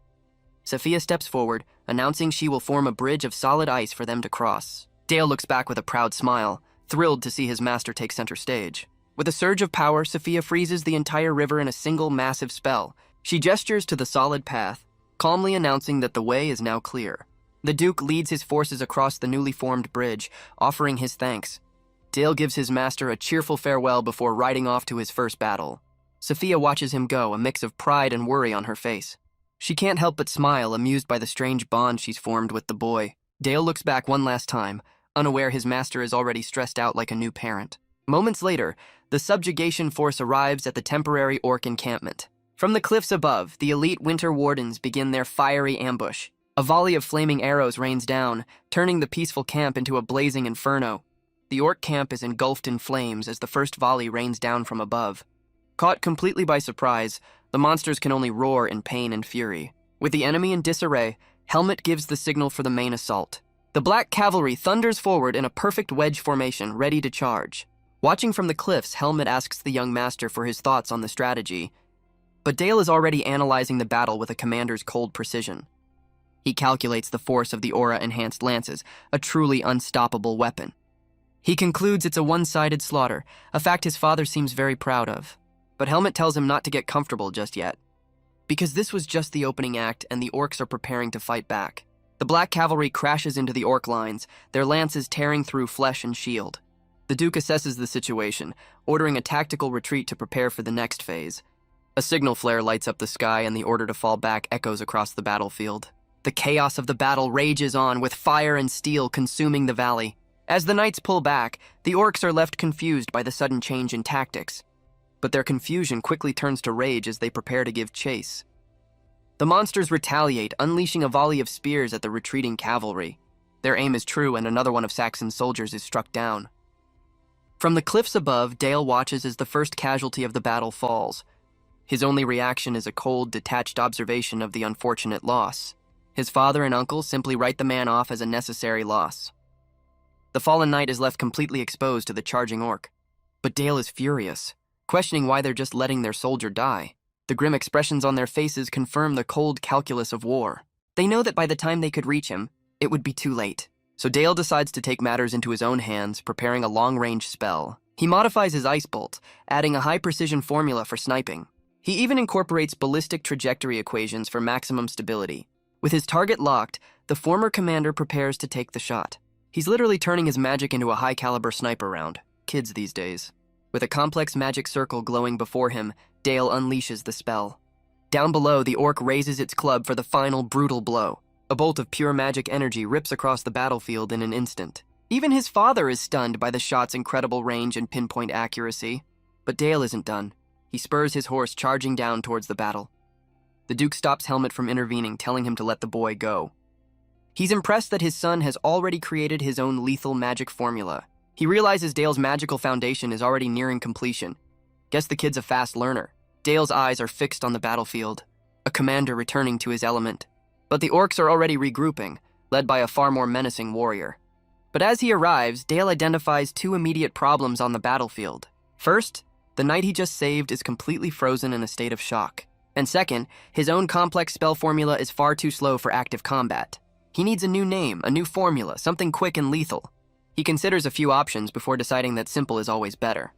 S1: Sophia steps forward, announcing she will form a bridge of solid ice for them to cross. Dale looks back with a proud smile, thrilled to see his master take center stage. With a surge of power, Sophia freezes the entire river in a single massive spell. She gestures to the solid path, calmly announcing that the way is now clear. The Duke leads his forces across the newly formed bridge, offering his thanks. Dale gives his master a cheerful farewell before riding off to his first battle. Sophia watches him go, a mix of pride and worry on her face. She can't help but smile, amused by the strange bond she's formed with the boy. Dale looks back one last time, unaware his master is already stressed out like a new parent. Moments later, the subjugation force arrives at the temporary orc encampment. From the cliffs above, the elite winter wardens begin their fiery ambush. A volley of flaming arrows rains down, turning the peaceful camp into a blazing inferno. The orc camp is engulfed in flames as the first volley rains down from above. Caught completely by surprise, the monsters can only roar in pain and fury. With the enemy in disarray, Helmet gives the signal for the main assault. The Black Cavalry thunders forward in a perfect wedge formation, ready to charge. Watching from the cliffs, Helmet asks the young master for his thoughts on the strategy. But Dale is already analyzing the battle with a commander's cold precision. He calculates the force of the aura-enhanced lances, a truly unstoppable weapon. He concludes it's a one-sided slaughter, a fact his father seems very proud of. But Helmet tells him not to get comfortable just yet, because this was just the opening act and the orcs are preparing to fight back. The black cavalry crashes into the orc lines, their lances tearing through flesh and shield. The Duke assesses the situation, ordering a tactical retreat to prepare for the next phase. A signal flare lights up the sky and the order to fall back echoes across the battlefield. The chaos of the battle rages on, with fire and steel consuming the valley. As the knights pull back, the orcs are left confused by the sudden change in tactics. But their confusion quickly turns to rage as they prepare to give chase. The monsters retaliate, unleashing a volley of spears at the retreating cavalry. Their aim is true and another one of Saxon's soldiers is struck down. From the cliffs above, Dale watches as the first casualty of the battle falls. His only reaction is a cold, detached observation of the unfortunate loss. His father and uncle simply write the man off as a necessary loss. The fallen knight is left completely exposed to the charging orc. But Dale is furious, questioning why they're just letting their soldier die. The grim expressions on their faces confirm the cold calculus of war. They know that by the time they could reach him, it would be too late. So Dale decides to take matters into his own hands, preparing a long-range spell. He modifies his ice bolt, adding a high-precision formula for sniping. He even incorporates ballistic trajectory equations for maximum stability. With his target locked, the former commander prepares to take the shot. He's literally turning his magic into a high-caliber sniper round. Kids these days. With a complex magic circle glowing before him, Dale unleashes the spell. Down below, the orc raises its club for the final brutal blow. A bolt of pure magic energy rips across the battlefield in an instant. Even his father is stunned by the shot's incredible range and pinpoint accuracy. But Dale isn't done. He spurs his horse, charging down towards the battle. The Duke stops Helmet from intervening, telling him to let the boy go. He's impressed that his son has already created his own lethal magic formula. He realizes Dale's magical foundation is already nearing completion. Guess the kid's a fast learner. Dale's eyes are fixed on the battlefield, a commander returning to his element. But the orcs are already regrouping, led by a far more menacing warrior. But as he arrives, Dale identifies two immediate problems on the battlefield. First, the knight he just saved is completely frozen in a state of shock. And second, his own complex spell formula is far too slow for active combat. He needs a new name, a new formula, something quick and lethal. He considers a few options before deciding that simple is always better.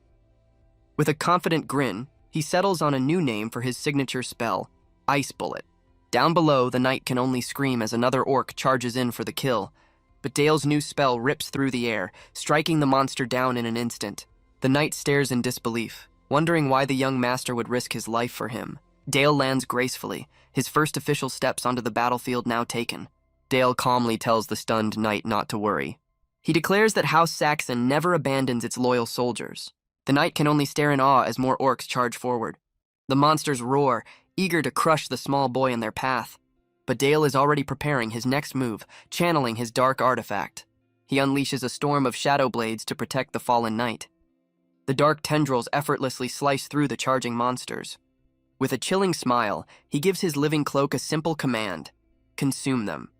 S1: With a confident grin, he settles on a new name for his signature spell, Ice Bullet. Down below, the knight can only scream as another orc charges in for the kill. But Dale's new spell rips through the air, striking the monster down in an instant. The knight stares in disbelief, wondering why the young master would risk his life for him. Dale lands gracefully, his first official steps onto the battlefield now taken. Dale calmly tells the stunned knight not to worry. He declares that House Saxon never abandons its loyal soldiers. The knight can only stare in awe as more orcs charge forward. The monsters roar, eager to crush the small boy in their path. But Dale is already preparing his next move, channeling his dark artifact. He unleashes a storm of shadow blades to protect the fallen knight. The dark tendrils effortlessly slice through the charging monsters. With a chilling smile, he gives his living cloak a simple command: consume them.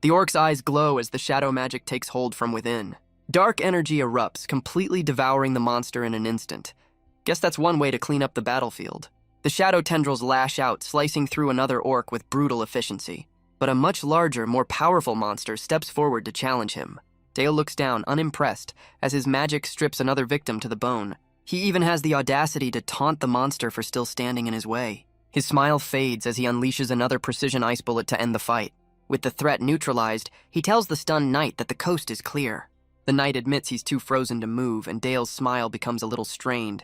S1: The orc's eyes glow as the shadow magic takes hold from within. Dark energy erupts, completely devouring the monster in an instant. Guess that's one way to clean up the battlefield. The shadow tendrils lash out, slicing through another orc with brutal efficiency. But a much larger, more powerful monster steps forward to challenge him. Dale looks down, unimpressed, as his magic strips another victim to the bone. He even has the audacity to taunt the monster for still standing in his way. His smile fades as he unleashes another precision ice bullet to end the fight. With the threat neutralized, he tells the stunned knight that the coast is clear. The knight admits he's too frozen to move, and Dale's smile becomes a little strained.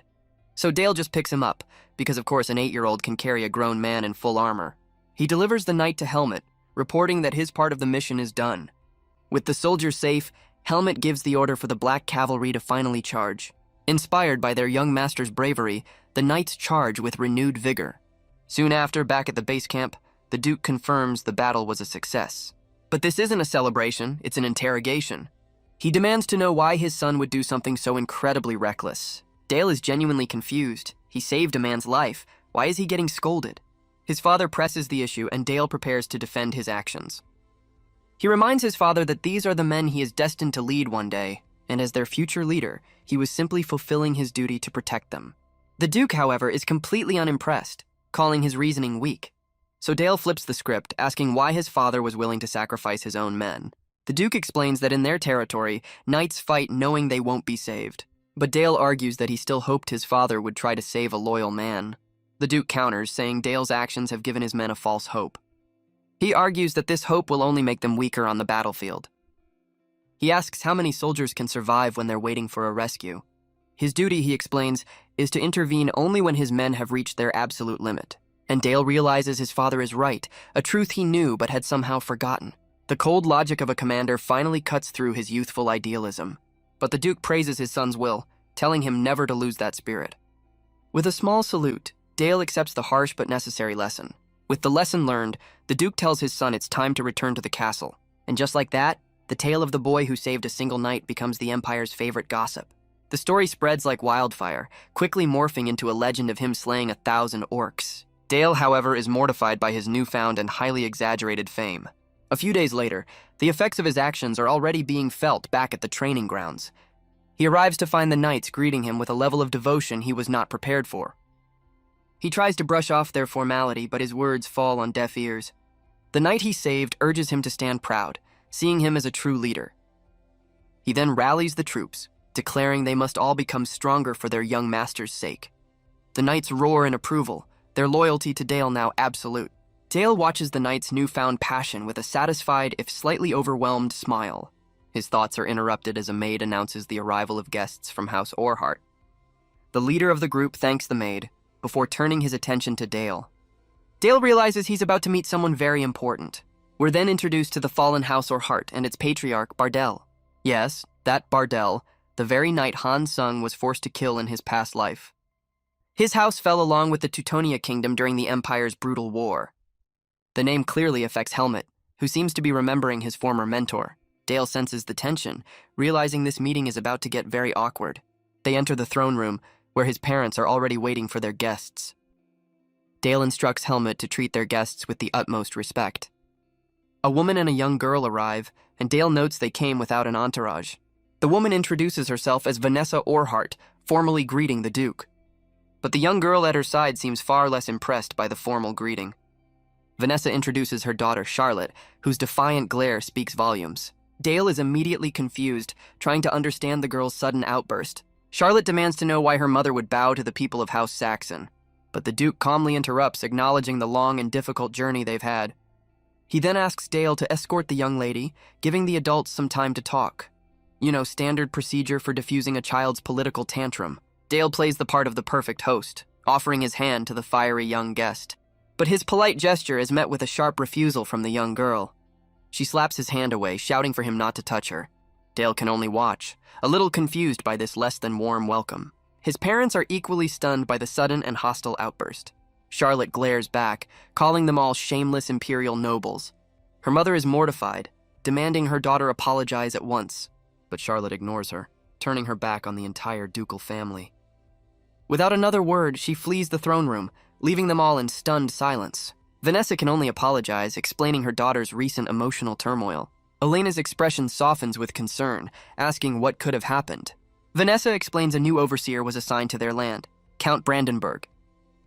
S1: So Dale just picks him up, because of course an 8-year-old can carry a grown man in full armor. He delivers the knight to Helmet, reporting that his part of the mission is done. With the soldiers safe, Helmet gives the order for the black cavalry to finally charge. Inspired by their young master's bravery, the knights charge with renewed vigor. Soon after, back at the base camp, the Duke confirms the battle was a success. But this isn't a celebration, it's an interrogation. He demands to know why his son would do something so incredibly reckless. Dale is genuinely confused. He saved a man's life. Why is he getting scolded? His father presses the issue, and Dale prepares to defend his actions. He reminds his father that these are the men he is destined to lead one day, and as their future leader, he was simply fulfilling his duty to protect them. The Duke, however, is completely unimpressed, calling his reasoning weak. So Dale flips the script, asking why his father was willing to sacrifice his own men. The Duke explains that in their territory, knights fight knowing they won't be saved. But Dale argues that he still hoped his father would try to save a loyal man. The Duke counters, saying Dale's actions have given his men a false hope. He argues that this hope will only make them weaker on the battlefield. He asks how many soldiers can survive when they're waiting for a rescue. His duty, he explains, is to intervene only when his men have reached their absolute limit. And Dale realizes his father is right, a truth he knew but had somehow forgotten. The cold logic of a commander finally cuts through his youthful idealism. But the Duke praises his son's will, telling him never to lose that spirit. With a small salute, Dale accepts the harsh but necessary lesson. With the lesson learned, the Duke tells his son it's time to return to the castle. And just like that, the tale of the boy who saved a single knight becomes the Empire's favorite gossip. The story spreads like wildfire, quickly morphing into a legend of him slaying 1,000 orcs. Dale, however, is mortified by his newfound and highly exaggerated fame. A few days later, the effects of his actions are already being felt back at the training grounds. He arrives to find the knights greeting him with a level of devotion he was not prepared for. He tries to brush off their formality, but his words fall on deaf ears. The knight he saved urges him to stand proud, seeing him as a true leader. He then rallies the troops, declaring they must all become stronger for their young master's sake. The knights roar in approval, their loyalty to Dale now absolute. Dale watches the knight's newfound passion with a satisfied, if slightly overwhelmed, smile. His thoughts are interrupted as a maid announces the arrival of guests from House Orheart. The leader of the group thanks the maid, before turning his attention to Dale. Dale realizes he's about to meet someone very important. We're then introduced to the fallen House Orheart and its patriarch, Bardell. Yes, that Bardell, the very knight Han Sung was forced to kill in his past life. His house fell along with the Teutonia kingdom during the Empire's brutal war. The name clearly affects Helmut, who seems to be remembering his former mentor. Dale senses the tension, realizing this meeting is about to get very awkward. They enter the throne room, where his parents are already waiting for their guests. Dale instructs Helmut to treat their guests with the utmost respect. A woman and a young girl arrive, and Dale notes they came without an entourage. The woman introduces herself as Vanessa Orheart, formally greeting the Duke. But the young girl at her side seems far less impressed by the formal greeting. Vanessa introduces her daughter Charlotte, whose defiant glare speaks volumes. Dale is immediately confused, trying to understand the girl's sudden outburst. Charlotte demands to know why her mother would bow to the people of House Saxon, but the Duke calmly interrupts, acknowledging the long and difficult journey they've had. He then asks Dale to escort the young lady, giving the adults some time to talk. Standard procedure for diffusing a child's political tantrum. Dale plays the part of the perfect host, offering his hand to the fiery young guest. But his polite gesture is met with a sharp refusal from the young girl. She slaps his hand away, shouting for him not to touch her. Dale can only watch, a little confused by this less than warm welcome. His parents are equally stunned by the sudden and hostile outburst. Charlotte glares back, calling them all shameless Imperial nobles. Her mother is mortified, demanding her daughter apologize at once, but Charlotte ignores her, turning her back on the entire ducal family. Without another word, she flees the throne room, leaving them all in stunned silence. Vanessa can only apologize, explaining her daughter's recent emotional turmoil. Elena's expression softens with concern, asking what could have happened. Vanessa explains a new overseer was assigned to their land, Count Brandenburg.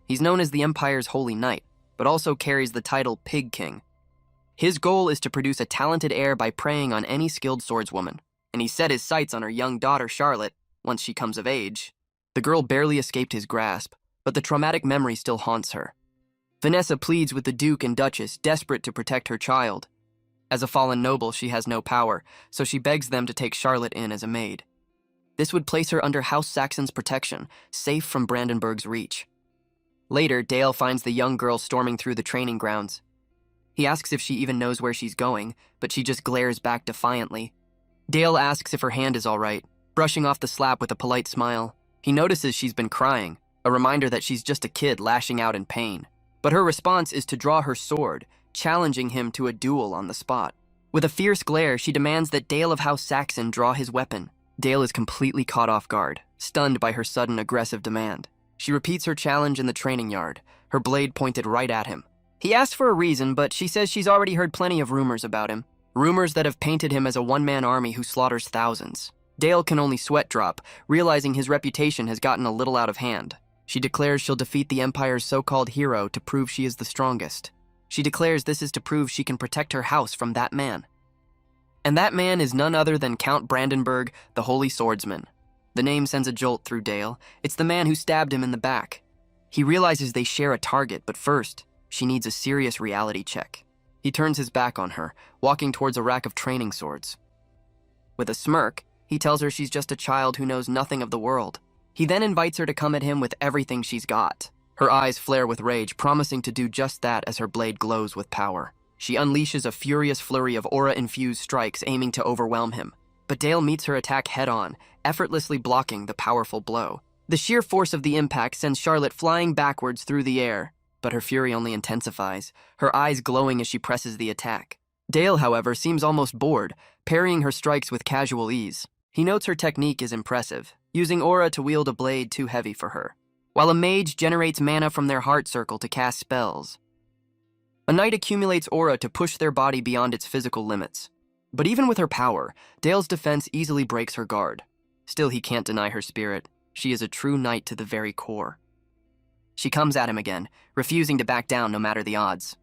S1: He's known as the Empire's Holy Knight, but also carries the title Pig King. His goal is to produce a talented heir by preying on any skilled swordswoman, and he set his sights on her young daughter Charlotte once she comes of age. The girl barely escaped his grasp, but the traumatic memory still haunts her. Vanessa pleads with the Duke and Duchess, desperate to protect her child. As a fallen noble, she has no power, so she begs them to take Charlotte in as a maid. This would place her under House Saxon's protection, safe from Brandenburg's reach. Later, Dale finds the young girl storming through the training grounds. He asks if she even knows where she's going, but she just glares back defiantly. Dale asks if her hand is all right, brushing off the slap with a polite smile. He notices she's been crying, a reminder that she's just a kid lashing out in pain. But her response is to draw her sword, challenging him to a duel on the spot. With a fierce glare, she demands that Dale of House Saxon draw his weapon. Dale is completely caught off guard, stunned by her sudden aggressive demand. She repeats her challenge in the training yard, her blade pointed right at him. He asks for a reason, but she says she's already heard plenty of rumors about him. Rumors that have painted him as a one-man army who slaughters thousands. Dale can only sweat drop, realizing his reputation has gotten a little out of hand. She declares she'll defeat the Empire's so-called hero to prove she is the strongest. She declares this is to prove she can protect her house from that man. And that man is none other than Count Brandenburg, the Holy Swordsman. The name sends a jolt through Dale. It's the man who stabbed him in the back. He realizes they share a target, but first, she needs a serious reality check. He turns his back on her, walking towards a rack of training swords. With a smirk, he tells her she's just a child who knows nothing of the world. He then invites her to come at him with everything she's got. Her eyes flare with rage, promising to do just that as her blade glows with power. She unleashes a furious flurry of aura-infused strikes aiming to overwhelm him. But Dale meets her attack head-on, effortlessly blocking the powerful blow. The sheer force of the impact sends Charlotte flying backwards through the air, but her fury only intensifies, her eyes glowing as she presses the attack. Dale, however, seems almost bored, parrying her strikes with casual ease. He notes her technique is impressive, using aura to wield a blade too heavy for her, while a mage generates mana from their heart circle to cast spells. A knight accumulates aura to push their body beyond its physical limits. But even with her power, Dale's defense easily breaks her guard. Still, he can't deny her spirit. She is a true knight to the very core. She comes at him again, refusing to back down no matter the odds.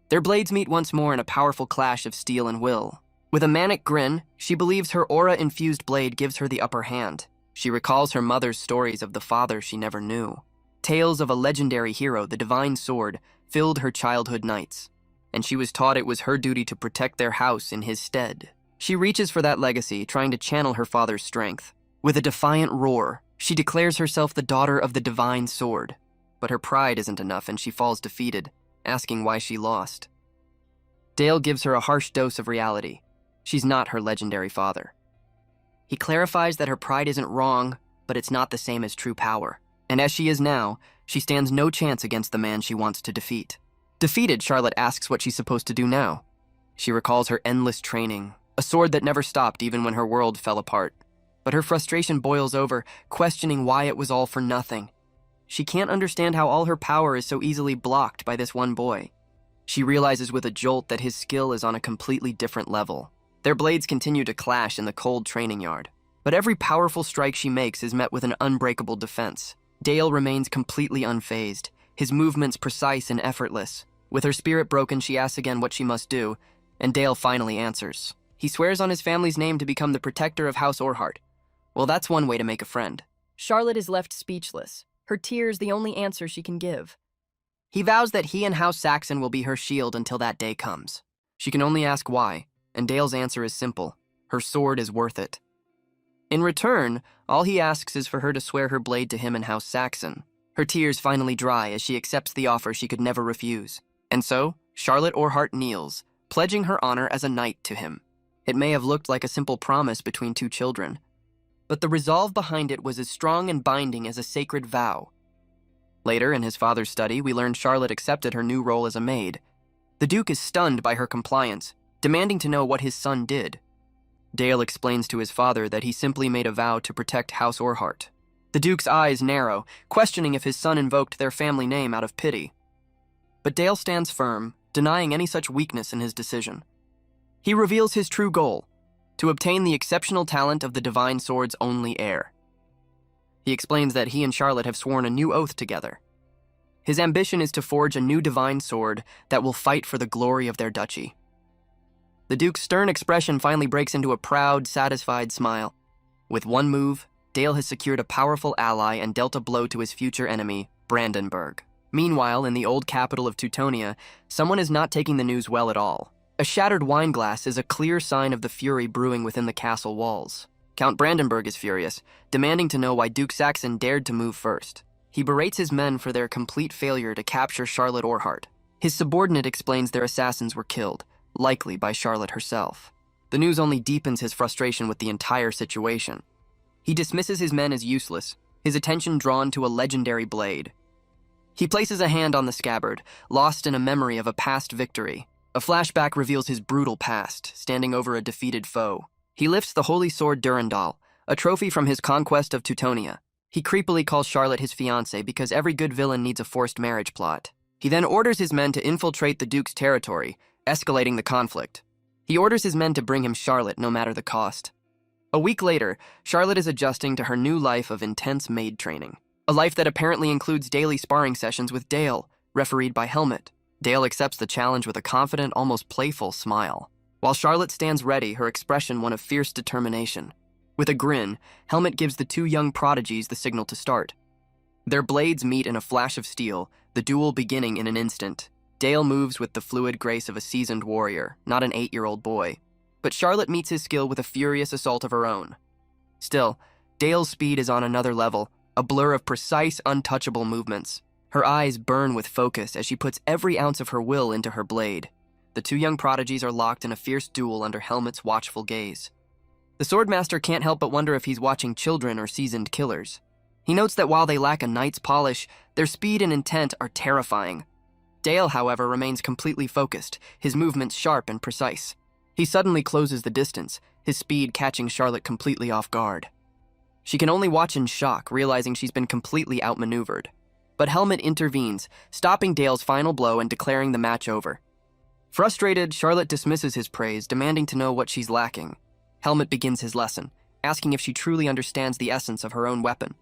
S1: Their blades meet once more in a powerful clash of steel and will. With a manic grin, she believes her aura-infused blade gives her the upper hand. She recalls her mother's stories of the father she never knew. Tales of a legendary hero, the divine sword, filled her childhood nights, and she was taught it was her duty to protect their house in his stead. She reaches for that legacy, trying to channel her father's strength. With a defiant roar, she declares herself the daughter of the divine sword. But her pride isn't enough, and she falls defeated, asking why she lost. Dale gives her a harsh dose of reality. She's not her legendary father. He clarifies that her pride isn't wrong, but it's not the same as true power. And as she is now, she stands no chance against the man she wants to defeat. Defeated, Charlotte asks what she's supposed to do now. She recalls her endless training, a sword that never stopped even when her world fell apart. But her frustration boils over, questioning why it was all for nothing. She can't understand how all her power is so easily blocked by this one boy. She realizes with a jolt that his skill is on a completely different level. Their blades continue to clash in the cold training yard. But every powerful strike she makes is met with an unbreakable defense. Dale remains completely unfazed, his movements precise and effortless. With her spirit broken, she asks again what she must do, and Dale finally answers. He swears on his family's name to become the protector of House Orheart. Well, that's one way to make a friend.
S2: Charlotte is left speechless, her tears the only answer she can give.
S1: He vows that he and House Saxon will be her shield until that day comes. She can only ask why, and Dale's answer is simple. Her sword is worth it. In return, all he asks is for her to swear her blade to him and House Saxon. Her tears finally dry as she accepts the offer she could never refuse. And so, Charlotte Orheart kneels, pledging her honor as a knight to him. It may have looked like a simple promise between two children, but the resolve behind it was as strong and binding as a sacred vow. Later, in his father's study, we learned Charlotte accepted her new role as a maid. The Duke is stunned by her compliance, demanding to know what his son did. Dale explains to his father that he simply made a vow to protect House Orheart. The Duke's eyes narrow, questioning if his son invoked their family name out of pity. But Dale stands firm, denying any such weakness in his decision. He reveals his true goal, to obtain the exceptional talent of the Divine Sword's only heir. He explains that he and Charlotte have sworn a new oath together. His ambition is to forge a new divine sword that will fight for the glory of their duchy. The Duke's stern expression finally breaks into a proud, satisfied smile. With one move, Dale has secured a powerful ally and dealt a blow to his future enemy, Brandenburg. Meanwhile, in the old capital of Teutonia, someone is not taking the news well at all. A shattered wine glass is a clear sign of the fury brewing within the castle walls. Count Brandenburg is furious, demanding to know why Duke Saxon dared to move first. He berates his men for their complete failure to capture Charlotte Orheart. His subordinate explains their assassins were killed, likely by Charlotte herself. The news only deepens his frustration with the entire situation. He dismisses his men as useless, his attention drawn to a legendary blade. He places a hand on the scabbard, lost in a memory of a past victory. A flashback reveals his brutal past, standing over a defeated foe. He lifts the holy sword Durandal, a trophy from his conquest of Teutonia. He creepily calls Charlotte his fiancée because every good villain needs a forced marriage plot. He then orders his men to infiltrate the Duke's territory, escalating the conflict. He orders his men to bring him Charlotte no matter the cost. A week later, Charlotte is adjusting to her new life of intense maid training. A life that apparently includes daily sparring sessions with Dale, refereed by Helmut. Dale accepts the challenge with a confident, almost playful smile. While Charlotte stands ready, her expression one of fierce determination. With a grin, Helmet gives the two young prodigies the signal to start. Their blades meet in a flash of steel, the duel beginning in an instant. Dale moves with the fluid grace of a seasoned warrior, not an 8-year-old boy. But Charlotte meets his skill with a furious assault of her own. Still, Dale's speed is on another level, a blur of precise, untouchable movements. Her eyes burn with focus as she puts every ounce of her will into her blade. The two young prodigies are locked in a fierce duel under Helmet's watchful gaze. The Swordmaster can't help but wonder if he's watching children or seasoned killers. He notes that while they lack a knight's polish, their speed and intent are terrifying. Dale, however, remains completely focused, his movements sharp and precise. He suddenly closes the distance, his speed catching Charlotte completely off guard. She can only watch in shock, realizing she's been completely outmaneuvered. But Helmet intervenes, stopping Dale's final blow and declaring the match over. Frustrated, Charlotte dismisses his praise, demanding to know what she's lacking. Helmet begins his lesson, asking if she truly understands the essence of her own weapon.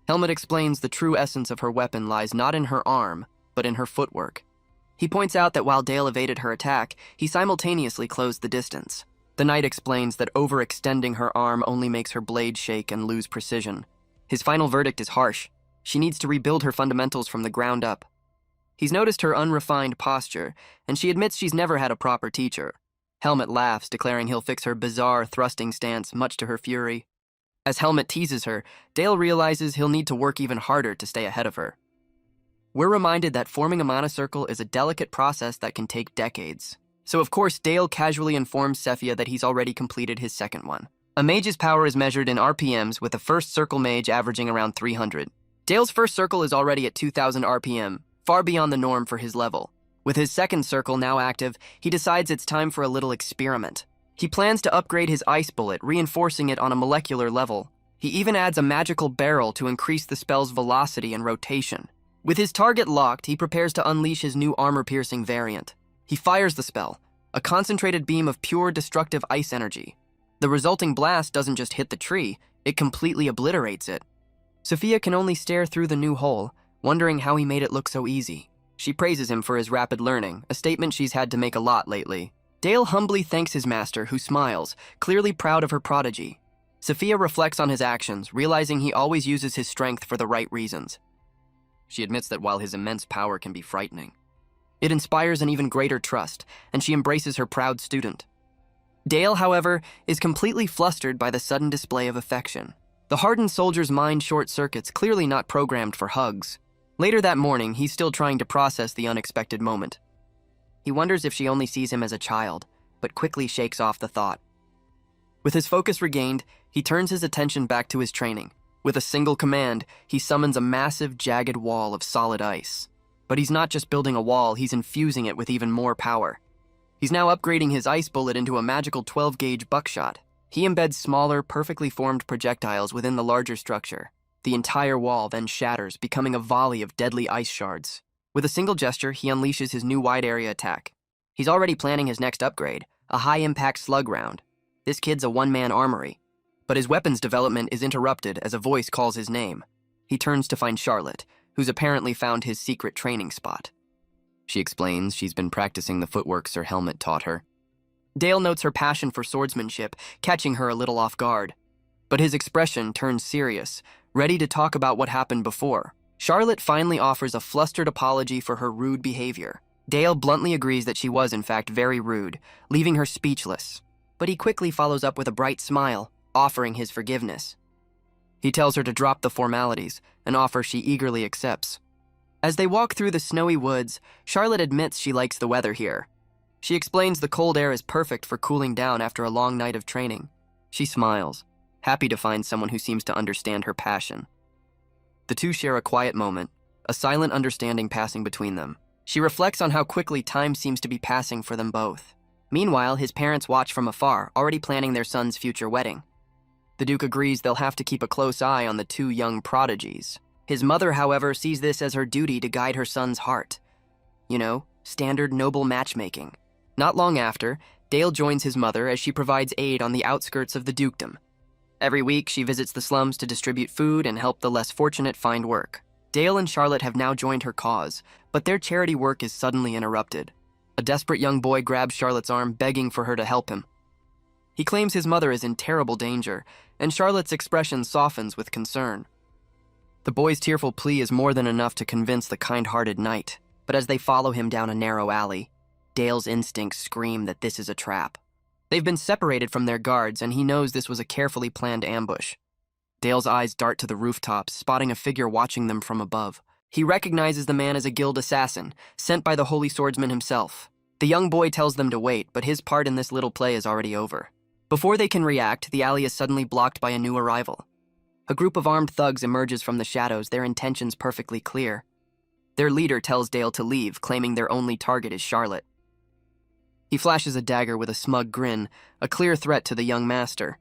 S1: Helmet explains the true essence of her weapon lies not in her arm, but in her footwork. He points out that while Dale evaded her attack, he simultaneously closed the distance. The knight explains that overextending her arm only makes her blade shake and lose precision. His final verdict is harsh. She needs to rebuild her fundamentals from the ground up. He's noticed her unrefined posture, and she admits she's never had a proper teacher. Helmet laughs, declaring he'll fix her bizarre thrusting stance, much to her fury. As Helmet teases her, Dale realizes he'll need to work even harder to stay ahead of her. We're reminded that forming a mana circle is a delicate process that can take decades. So of course, Dale casually informs Sophia that he's already completed his second one. A mage's power is measured in RPMs, with the first circle mage averaging around 300. Dale's first circle is already at 2,000 RPM, far beyond the norm for his level. With his second circle now active, he decides it's time for a little experiment. He plans to upgrade his ice bullet, reinforcing it on a molecular level. He even adds a magical barrel to increase the spell's velocity and rotation. With his target locked, he prepares to unleash his new armor-piercing variant. He fires the spell, a concentrated beam of pure destructive ice energy. The resulting blast doesn't just hit the tree, it completely obliterates it. Sophia can only stare through the new hole, wondering how he made it look so easy. She praises him for his rapid learning, a statement she's had to make a lot lately. Dale humbly thanks his master, who smiles, clearly proud of her prodigy. Sophia reflects on his actions, realizing he always uses his strength for the right reasons. She admits that while his immense power can be frightening, it inspires an even greater trust, and she embraces her proud student. Dale, however, is completely flustered by the sudden display of affection. The hardened soldier's mind short-circuits, clearly not programmed for hugs. Later that morning, he's still trying to process the unexpected moment. He wonders if she only sees him as a child, but quickly shakes off the thought. With his focus regained, he turns his attention back to his training. With a single command, he summons a massive, jagged wall of solid ice. But he's not just building a wall, he's infusing it with even more power. He's now upgrading his ice bullet into a magical 12-gauge buckshot. He embeds smaller, perfectly formed projectiles within the larger structure. The entire wall then shatters, becoming a volley of deadly ice shards. With a single gesture, he unleashes his new wide-area attack. He's already planning his next upgrade, a high-impact slug round. This kid's a one-man armory. But his weapons development is interrupted as a voice calls his name. He turns to find Charlotte, who's apparently found his secret training spot. She explains she's been practicing the footwork Sir Helmet taught her. Dale notes her passion for swordsmanship, catching her a little off guard. But his expression turns serious, ready to talk about what happened before. Charlotte finally offers a flustered apology for her rude behavior. Dale bluntly agrees that she was in fact very rude, leaving her speechless. But he quickly follows up with a bright smile, offering his forgiveness. He tells her to drop the formalities, an offer she eagerly accepts. As they walk through the snowy woods, Charlotte admits she likes the weather here. She explains the cold air is perfect for cooling down after a long night of training. She smiles, happy to find someone who seems to understand her passion. The two share a quiet moment, a silent understanding passing between them. She reflects on how quickly time seems to be passing for them both. Meanwhile, his parents watch from afar, already planning their son's future wedding. The Duke agrees they'll have to keep a close eye on the two young prodigies. His mother, however, sees this as her duty to guide her son's heart. You know, standard noble matchmaking. Not long after, Dale joins his mother as she provides aid on the outskirts of the dukedom. Every week, she visits the slums to distribute food and help the less fortunate find work. Dale and Charlotte have now joined her cause, but their charity work is suddenly interrupted. A desperate young boy grabs Charlotte's arm, begging for her to help him. He claims his mother is in terrible danger, and Charlotte's expression softens with concern. The boy's tearful plea is more than enough to convince the kind-hearted knight, but as they follow him down a narrow alley, Dale's instincts scream that this is a trap. They've been separated from their guards, and he knows this was a carefully planned ambush. Dale's eyes dart to the rooftops, spotting a figure watching them from above. He recognizes the man as a guild assassin, sent by the holy swordsman himself. The young boy tells them to wait, but his part in this little play is already over. Before they can react, the alley is suddenly blocked by a new arrival. A group of armed thugs emerges from the shadows, their intentions perfectly clear. Their leader tells Dale to leave, claiming their only target is Charlotte. He flashes a dagger with a smug grin, a clear threat to the young master.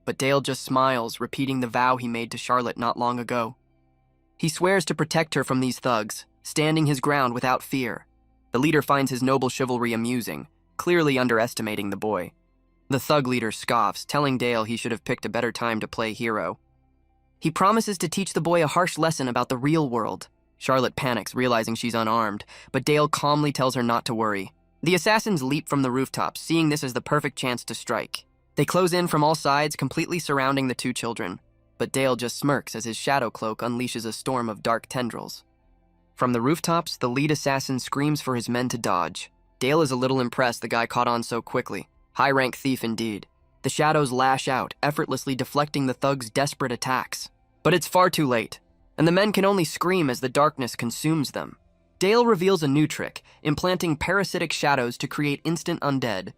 S1: But Dale just smiles, repeating the vow he made to Charlotte not long ago. He swears to protect her from these thugs, standing his ground without fear. The leader finds his noble chivalry amusing, clearly underestimating the boy. The thug leader scoffs, telling Dale he should have picked a better time to play hero. He promises to teach the boy a harsh lesson about the real world. Charlotte panics, realizing she's unarmed, but Dale calmly tells her not to worry. The assassins leap from the rooftops, seeing this as the perfect chance to strike. They close in from all sides, completely surrounding the two children. But Dale just smirks as his shadow cloak unleashes a storm of dark tendrils. From the rooftops, the lead assassin screams for his men to dodge. Dale is a little impressed the guy caught on so quickly. High-rank thief indeed. The shadows lash out, effortlessly deflecting the thugs' desperate attacks. But it's far too late, and the men can only scream as the darkness consumes them. Dale reveals a new trick, implanting parasitic shadows to create instant undead.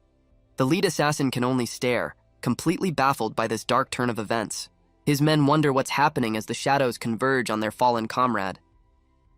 S1: The lead assassin can only stare, completely baffled by this dark turn of events. His men wonder what's happening as the shadows converge on their fallen comrade.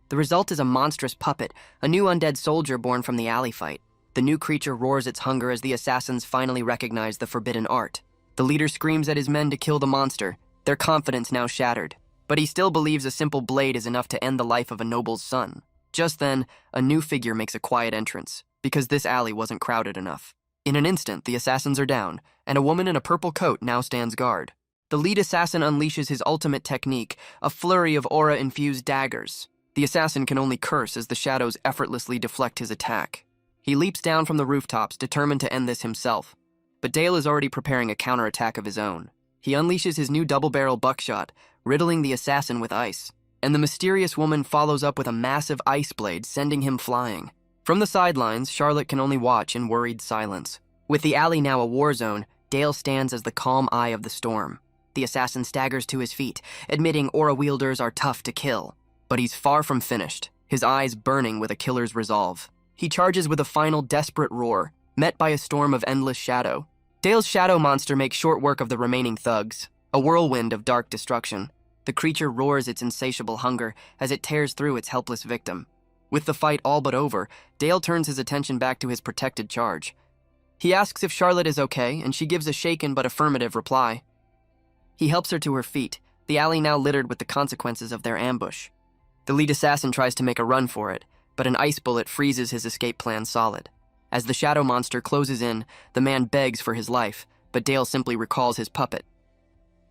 S1: The result is a monstrous puppet, a new undead soldier born from the alley fight. The new creature roars its hunger as the assassins finally recognize the forbidden art. The leader screams at his men to kill the monster, their confidence now shattered. But he still believes a simple blade is enough to end the life of a noble's son. Just then, a new figure makes a quiet entrance, because this alley wasn't crowded enough. In an instant, the assassins are down, and a woman in a purple coat now stands guard. The lead assassin unleashes his ultimate technique, a flurry of aura-infused daggers. The assassin can only curse as the shadows effortlessly deflect his attack. He leaps down from the rooftops, determined to end this himself. But Dale is already preparing a counterattack of his own. He unleashes his new double-barrel buckshot, riddling the assassin with ice. And the mysterious woman follows up with a massive ice blade, sending him flying. From the sidelines, Charlotte can only watch in worried silence. With the alley now a war zone, Dale stands as the calm eye of the storm. The assassin staggers to his feet, admitting aura wielders are tough to kill. But he's far from finished, his eyes burning with a killer's resolve. He charges with a final desperate roar, met by a storm of endless shadow. Dale's shadow monster makes short work of the remaining thugs, a whirlwind of dark destruction. The creature roars its insatiable hunger as it tears through its helpless victim. With the fight all but over, Dale turns his attention back to his protected charge. He asks if Charlotte is okay, and she gives a shaken but affirmative reply. He helps her to her feet, the alley now littered with the consequences of their ambush. The lead assassin tries to make a run for it, but an ice bullet freezes his escape plan solid. As the shadow monster closes in, the man begs for his life, but Dale simply recalls his puppet.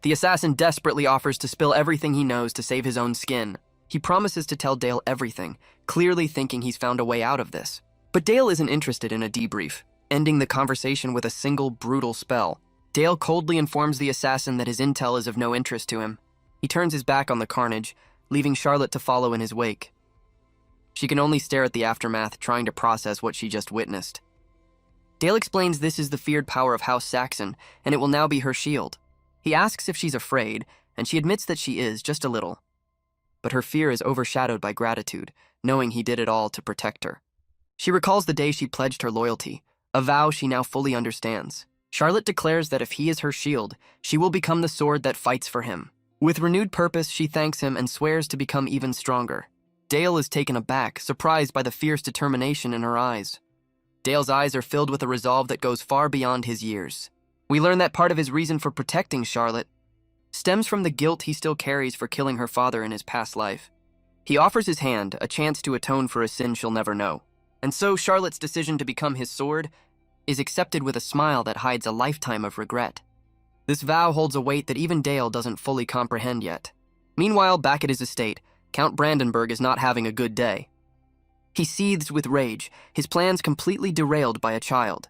S1: The assassin desperately offers to spill everything he knows to save his own skin. He promises to tell Dale everything, clearly thinking he's found a way out of this. But Dale isn't interested in a debrief, ending the conversation with a single brutal spell. Dale coldly informs the assassin that his intel is of no interest to him. He turns his back on the carnage, leaving Charlotte to follow in his wake. She can only stare at the aftermath, trying to process what she just witnessed. Dale explains this is the feared power of House Saxon, and it will now be her shield. He asks if she's afraid, and she admits that she is, just a little. But her fear is overshadowed by gratitude, knowing he did it all to protect her. She recalls the day she pledged her loyalty, a vow she now fully understands. Charlotte declares that if he is her shield, she will become the sword that fights for him. With renewed purpose, she thanks him and swears to become even stronger. Dale is taken aback, surprised by the fierce determination in her eyes. Dale's eyes are filled with a resolve that goes far beyond his years. We learn that part of his reason for protecting Charlotte stems from the guilt he still carries for killing her father in his past life. He offers his hand, a chance to atone for a sin she'll never know. And so Charlotte's decision to become his sword is accepted with a smile that hides a lifetime of regret. This vow holds a weight that even Dale doesn't fully comprehend yet. Meanwhile, back at his estate, Count Brandenburg is not having a good day. He seethes with rage, his plans completely derailed by a child.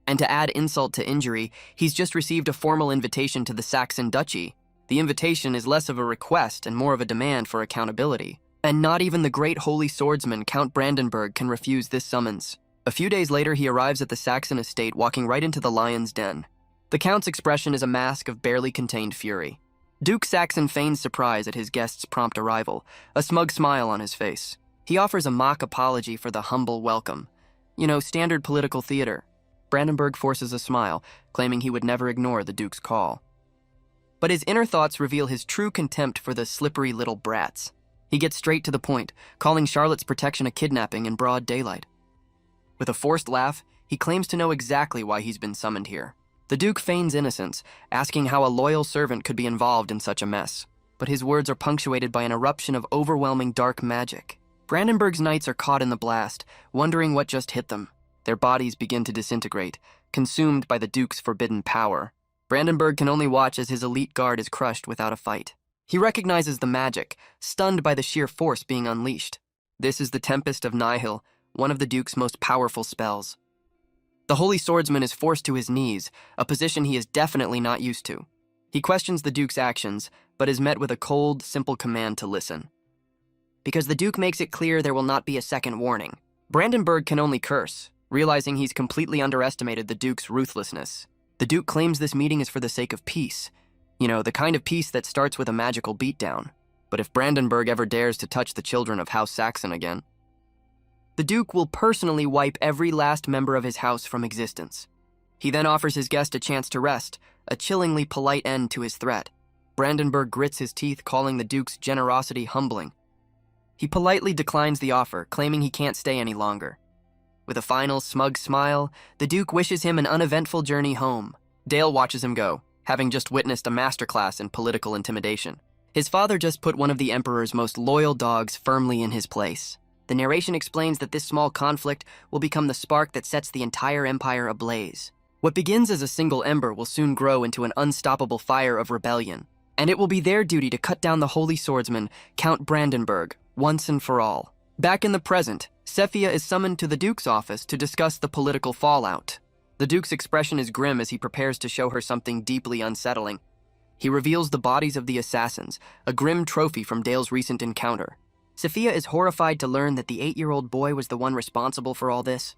S1: And to add insult to injury, he's just received a formal invitation to the Saxon Duchy. The invitation is less of a request and more of a demand for accountability. And not even the great holy swordsman Count Brandenburg can refuse this summons. A few days later, he arrives at the Saxon estate, walking right into the lion's den. The Count's expression is a mask of barely contained fury. Duke Saxon feigns surprise at his guest's prompt arrival, a smug smile on his face. He offers a mock apology for the humble welcome. Standard political theater. Brandenburg forces a smile, claiming he would never ignore the Duke's call. But his inner thoughts reveal his true contempt for the slippery little brats. He gets straight to the point, calling Charlotte's protection a kidnapping in broad daylight. With a forced laugh, he claims to know exactly why he's been summoned here. The Duke feigns innocence, asking how a loyal servant could be involved in such a mess. But his words are punctuated by an eruption of overwhelming dark magic. Brandenburg's knights are caught in the blast, wondering what just hit them. Their bodies begin to disintegrate, consumed by the Duke's forbidden power. Brandenburg can only watch as his elite guard is crushed without a fight. He recognizes the magic, stunned by the sheer force being unleashed. This is the Tempest of Nihil, one of the Duke's most powerful spells. The Holy Swordsman is forced to his knees, a position he is definitely not used to. He questions the Duke's actions, but is met with a cold, simple command to listen. Because the Duke makes it clear there will not be a second warning. Brandenburg can only curse, realizing he's completely underestimated the Duke's ruthlessness. The Duke claims this meeting is for the sake of peace. The kind of peace that starts with a magical beatdown. But if Brandenburg ever dares to touch the children of House Saxon again, the Duke will personally wipe every last member of his house from existence. He then offers his guest a chance to rest, a chillingly polite end to his threat. Brandenburg grits his teeth, calling the Duke's generosity humbling. He politely declines the offer, claiming he can't stay any longer. With a final smug smile, the Duke wishes him an uneventful journey home. Dale watches him go, having just witnessed a masterclass in political intimidation. His father just put one of the Emperor's most loyal dogs firmly in his place. The narration explains that this small conflict will become the spark that sets the entire empire ablaze. What begins as a single ember will soon grow into an unstoppable fire of rebellion, and it will be their duty to cut down the holy swordsman, Count Brandenburg, once and for all. Back in the present, Sophia is summoned to the Duke's office to discuss the political fallout. The Duke's expression is grim as he prepares to show her something deeply unsettling. He reveals the bodies of the assassins, a grim trophy from Dale's recent encounter. Sophia is horrified to learn that the 8-year-old boy was the one responsible for all this.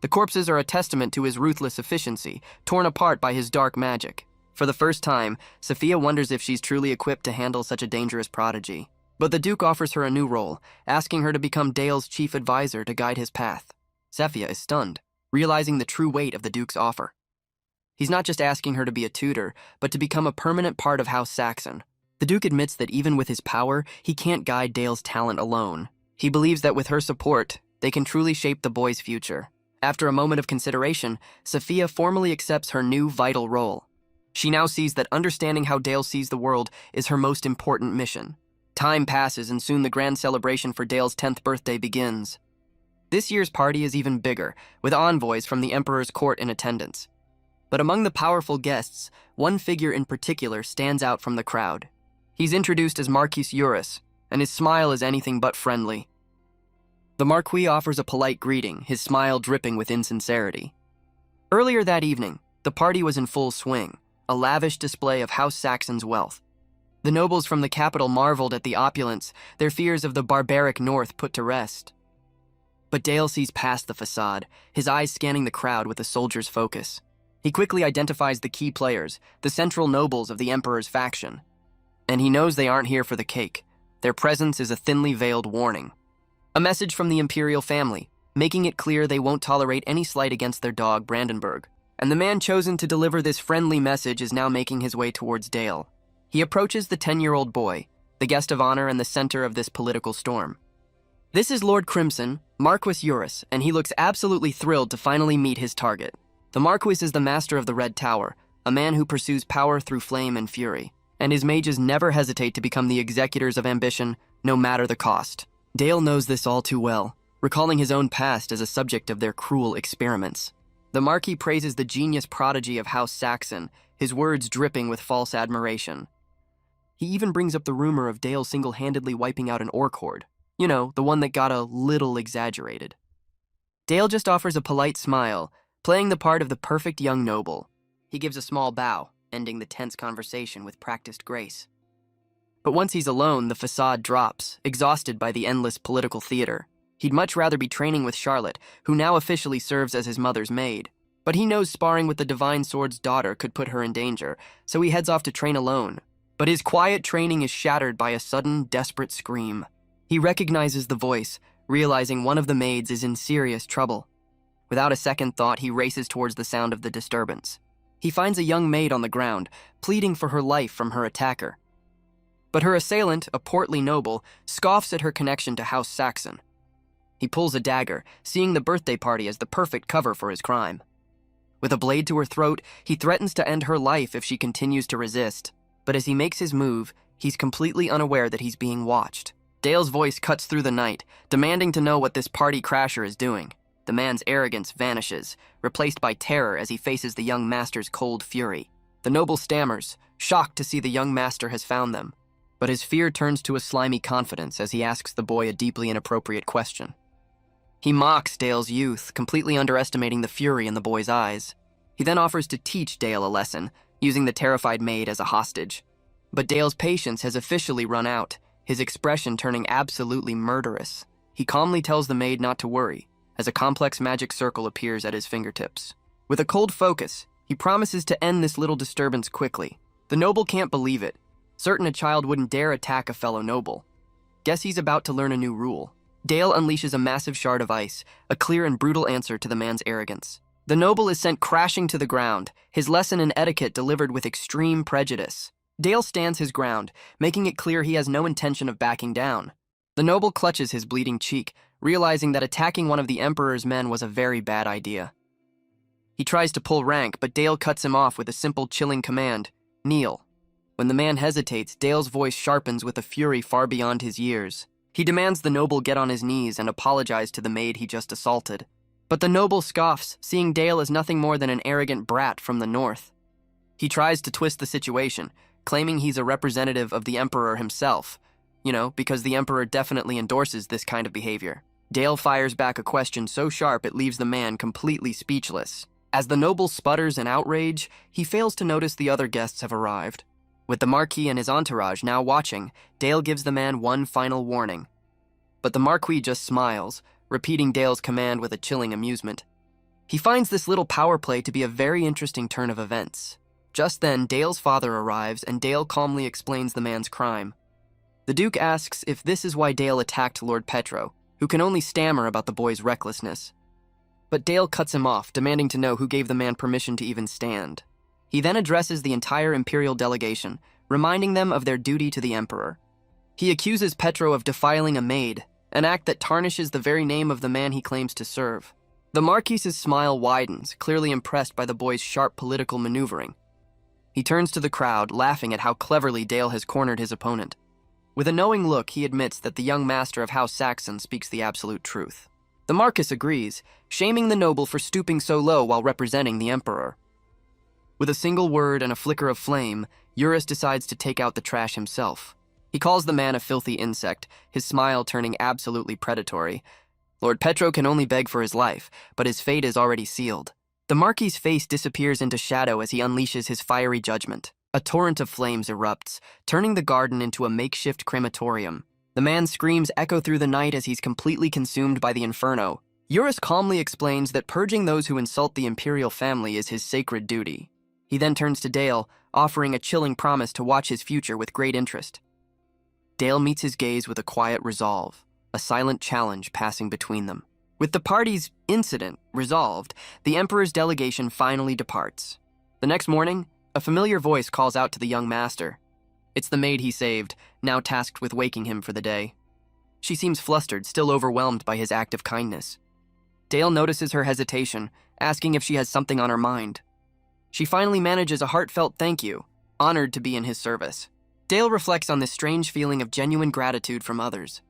S1: The corpses are a testament to his ruthless efficiency, torn apart by his dark magic. For the first time, Sophia wonders if she's truly equipped to handle such a dangerous prodigy. But the Duke offers her a new role, asking her to become Dale's chief advisor to guide his path. Sophia is stunned, realizing the true weight of the Duke's offer. He's not just asking her to be a tutor, but to become a permanent part of House Saxon. The Duke admits that even with his power, he can't guide Dale's talent alone. He believes that with her support, they can truly shape the boy's future. After a moment of consideration, Sophia formally accepts her new vital role. She now sees that understanding how Dale sees the world is her most important mission. Time passes, and soon the grand celebration for Dale's 10th birthday begins. This year's party is even bigger, with envoys from the Emperor's court in attendance. But among the powerful guests, one figure in particular stands out from the crowd. He's introduced as Marquis Eurus, and his smile is anything but friendly. The Marquis offers a polite greeting, his smile dripping with insincerity. Earlier that evening, the party was in full swing, a lavish display of House Saxon's wealth. The nobles from the capital marveled at the opulence, their fears of the barbaric north put to rest. But Dale sees past the facade, his eyes scanning the crowd with a soldier's focus. He quickly identifies the key players, the central nobles of the Emperor's faction. And he knows they aren't here for the cake. Their presence is a thinly veiled warning. A message from the Imperial family, making it clear they won't tolerate any slight against their dog, Brandenburg. And the man chosen to deliver this friendly message is now making his way towards Dale. He approaches the 10-year-old boy, the guest of honor and the center of this political storm. This is Lord Crimson, Marquis Eurus, and he looks absolutely thrilled to finally meet his target. The Marquis is the master of the Red Tower, a man who pursues power through flame and fury. And his mages never hesitate to become the executors of ambition, no matter the cost. Dale knows this all too well, recalling his own past as a subject of their cruel experiments. The Marquis praises the genius prodigy of House Saxon, his words dripping with false admiration. He even brings up the rumor of Dale single-handedly wiping out an orc horde. The one that got a little exaggerated. Dale just offers a polite smile, Playing the part of the perfect young noble, he gives a small bow, ending the tense conversation with practiced grace. But once he's alone, the facade drops, exhausted by the endless political theater. He'd much rather be training with Charlotte, who now officially serves as his mother's maid. But he knows sparring with the Divine Sword's daughter could put her in danger, so he heads off to train alone. But his quiet training is shattered by a sudden, desperate scream. He recognizes the voice, realizing one of the maids is in serious trouble. Without a second thought, he races towards the sound of the disturbance. He finds a young maid on the ground, pleading for her life from her attacker. But her assailant, a portly noble, scoffs at her connection to House Saxon. He pulls a dagger, seeing the birthday party as the perfect cover for his crime. With a blade to her throat, he threatens to end her life if she continues to resist. But as he makes his move, he's completely unaware that he's being watched. Dale's voice cuts through the night, demanding to know what this party crasher is doing. The man's arrogance vanishes, replaced by terror as he faces the young master's cold fury. The noble stammers, shocked to see the young master has found them. But his fear turns to a slimy confidence as he asks the boy a deeply inappropriate question. He mocks Dale's youth, completely underestimating the fury in the boy's eyes. He then offers to teach Dale a lesson, using the terrified maid as a hostage. But Dale's patience has officially run out, his expression turning absolutely murderous. He calmly tells the maid not to worry, as a complex magic circle appears at his fingertips. With a cold focus, he promises to end this little disturbance quickly. The noble can't believe it, certain a child wouldn't dare attack a fellow noble. Guess he's about to learn a new rule. Dale unleashes a massive shard of ice, a clear and brutal answer to the man's arrogance. The noble is sent crashing to the ground, his lesson in etiquette delivered with extreme prejudice. Dale stands his ground, making it clear he has no intention of backing down. The noble clutches his bleeding cheek, realizing that attacking one of the Emperor's men was a very bad idea. He tries to pull rank, but Dale cuts him off with a simple chilling command, "Kneel." When the man hesitates, Dale's voice sharpens with a fury far beyond his years. He demands the noble get on his knees and apologize to the maid he just assaulted. But the noble scoffs, seeing Dale as nothing more than an arrogant brat from the north. He tries to twist the situation, claiming he's a representative of the Emperor himself. Because the Emperor definitely endorses this kind of behavior. Dale fires back a question so sharp it leaves the man completely speechless. As the noble sputters in outrage, he fails to notice the other guests have arrived. With the Marquis and his entourage now watching, Dale gives the man one final warning. But the Marquis just smiles, repeating Dale's command with a chilling amusement. He finds this little power play to be a very interesting turn of events. Just then, Dale's father arrives and Dale calmly explains the man's crime. The Duke asks if this is why Dale attacked Lord Petro, who can only stammer about the boy's recklessness. But Dale cuts him off, demanding to know who gave the man permission to even stand. He then addresses the entire Imperial delegation, reminding them of their duty to the Emperor. He accuses Petro of defiling a maid, an act that tarnishes the very name of the man he claims to serve. The Marquis's smile widens, clearly impressed by the boy's sharp political maneuvering. He turns to the crowd, laughing at how cleverly Dale has cornered his opponent. With a knowing look, he admits that the young master of House Saxon speaks the absolute truth. The Marquis agrees, shaming the noble for stooping so low while representing the Emperor. With a single word and a flicker of flame, Eurus decides to take out the trash himself. He calls the man a filthy insect, his smile turning absolutely predatory. Lord Petro can only beg for his life, but his fate is already sealed. The Marquis's face disappears into shadow as he unleashes his fiery judgment. A torrent of flames erupts, turning the garden into a makeshift crematorium. The man's screams echo through the night as he's completely consumed by the inferno. Eurus calmly explains that purging those who insult the Imperial family is his sacred duty. He then turns to Dale, offering a chilling promise to watch his future with great interest. Dale meets his gaze with a quiet resolve, a silent challenge passing between them. With the party's incident resolved, the Emperor's delegation finally departs. The next morning, a familiar voice calls out to the young master. It's the maid he saved, now tasked with waking him for the day. She seems flustered, still overwhelmed by his act of kindness. Dale notices her hesitation, asking if she has something on her mind. She finally manages a heartfelt thank you, honored to be in his service. Dale reflects on this strange feeling of genuine gratitude from others.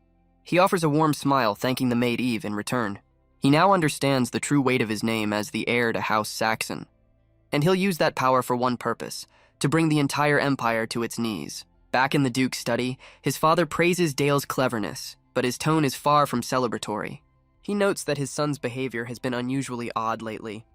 S1: He offers a warm smile, thanking the maid Eve in return. He now understands the true weight of his name as the heir to House Saxon. And he'll use that power for one purpose, to bring the entire empire to its knees. Back in the Duke's study, his father praises Dale's cleverness, but his tone is far from celebratory. He notes that his son's behavior has been unusually odd lately.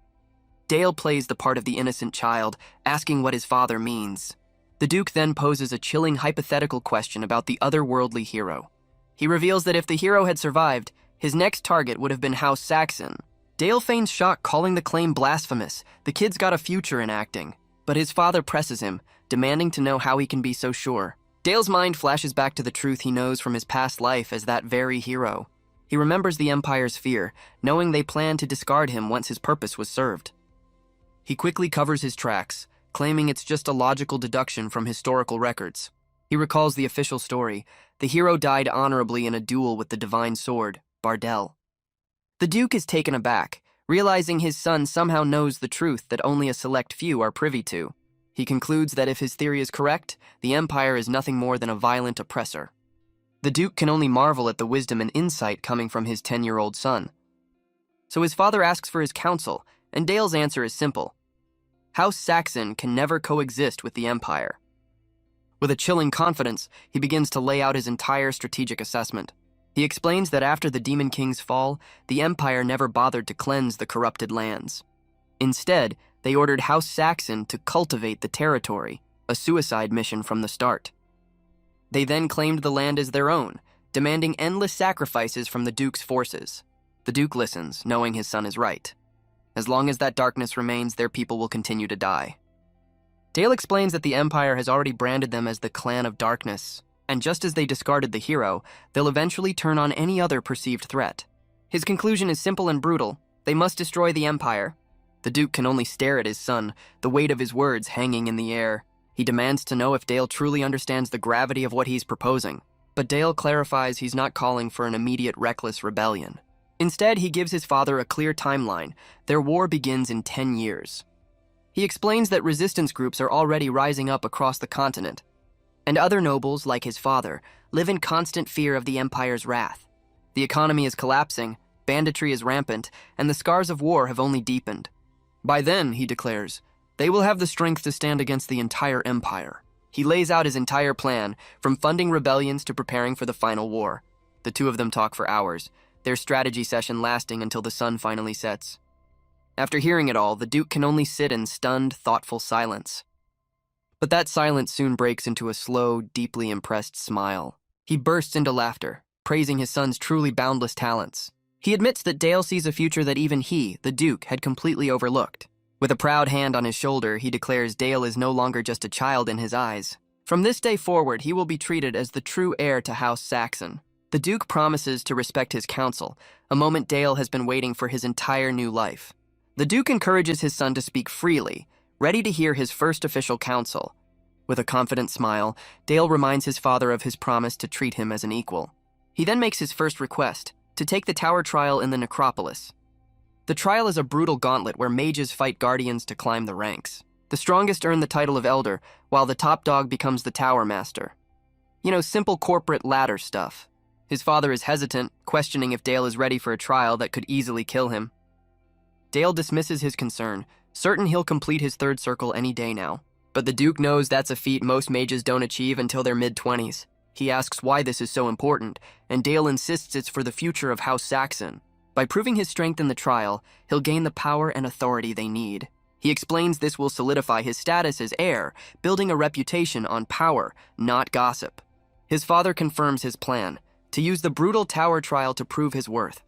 S1: Dale plays the part of the innocent child, asking what his father means. The Duke then poses a chilling hypothetical question about the otherworldly hero. He reveals that if the hero had survived, his next target would have been House Saxon. Dale feigns shock, calling the claim blasphemous. The kid's got a future in acting. But his father presses him, demanding to know how he can be so sure. Dale's mind flashes back to the truth he knows from his past life as that very hero. He remembers the Empire's fear, knowing they planned to discard him once his purpose was served. He quickly covers his tracks, claiming it's just a logical deduction from historical records. He recalls the official story. The hero died honorably in a duel with the divine sword, Bardell. The Duke is taken aback, realizing his son somehow knows the truth that only a select few are privy to. He concludes that if his theory is correct, the Empire is nothing more than a violent oppressor. The Duke can only marvel at the wisdom and insight coming from his 10-year-old son. So his father asks for his counsel, and Dale's answer is simple. House Saxon can never coexist with the Empire. With a chilling confidence, he begins to lay out his entire strategic assessment. He explains that after the Demon King's fall, the Empire never bothered to cleanse the corrupted lands. Instead, they ordered House Saxon to cultivate the territory, a suicide mission from the start. They then claimed the land as their own, demanding endless sacrifices from the Duke's forces. The Duke listens, knowing his son is right. As long as that darkness remains, their people will continue to die. Dale explains that the Empire has already branded them as the Clan of Darkness, and just as they discarded the hero, they'll eventually turn on any other perceived threat. His conclusion is simple and brutal. They must destroy the Empire. The Duke can only stare at his son, the weight of his words hanging in the air. He demands to know if Dale truly understands the gravity of what he's proposing. But Dale clarifies he's not calling for an immediate reckless rebellion. Instead, he gives his father a clear timeline. Their war begins in 10 years. He explains that resistance groups are already rising up across the continent, and other nobles, like his father, live in constant fear of the Empire's wrath. The economy is collapsing, banditry is rampant, and the scars of war have only deepened. By then, he declares, they will have the strength to stand against the entire Empire. He lays out his entire plan, from funding rebellions to preparing for the final war. The two of them talk for hours, their strategy session lasting until the sun finally sets. After hearing it all, the Duke can only sit in stunned, thoughtful silence. But that silence soon breaks into a slow, deeply impressed smile. He bursts into laughter, praising his son's truly boundless talents. He admits that Dale sees a future that even he, the Duke, had completely overlooked. With a proud hand on his shoulder, he declares Dale is no longer just a child in his eyes. From this day forward, he will be treated as the true heir to House Saxon. The Duke promises to respect his counsel, a moment Dale has been waiting for his entire new life. The Duke encourages his son to speak freely, ready to hear his first official counsel. With a confident smile, Dale reminds his father of his promise to treat him as an equal. He then makes his first request, to take the tower trial in the necropolis. The trial is a brutal gauntlet where mages fight guardians to climb the ranks. The strongest earn the title of elder, while the top dog becomes the tower master. Simple corporate ladder stuff. His father is hesitant, questioning if Dale is ready for a trial that could easily kill him. Dale dismisses his concern, certain he'll complete his third circle any day now. But the Duke knows that's a feat most mages don't achieve until their mid-20s. He asks why this is so important, and Dale insists it's for the future of House Saxon. By proving his strength in the trial, he'll gain the power and authority they need. He explains this will solidify his status as heir, building a reputation on power, not gossip. His father confirms his plan, to use the brutal tower trial to prove his worth.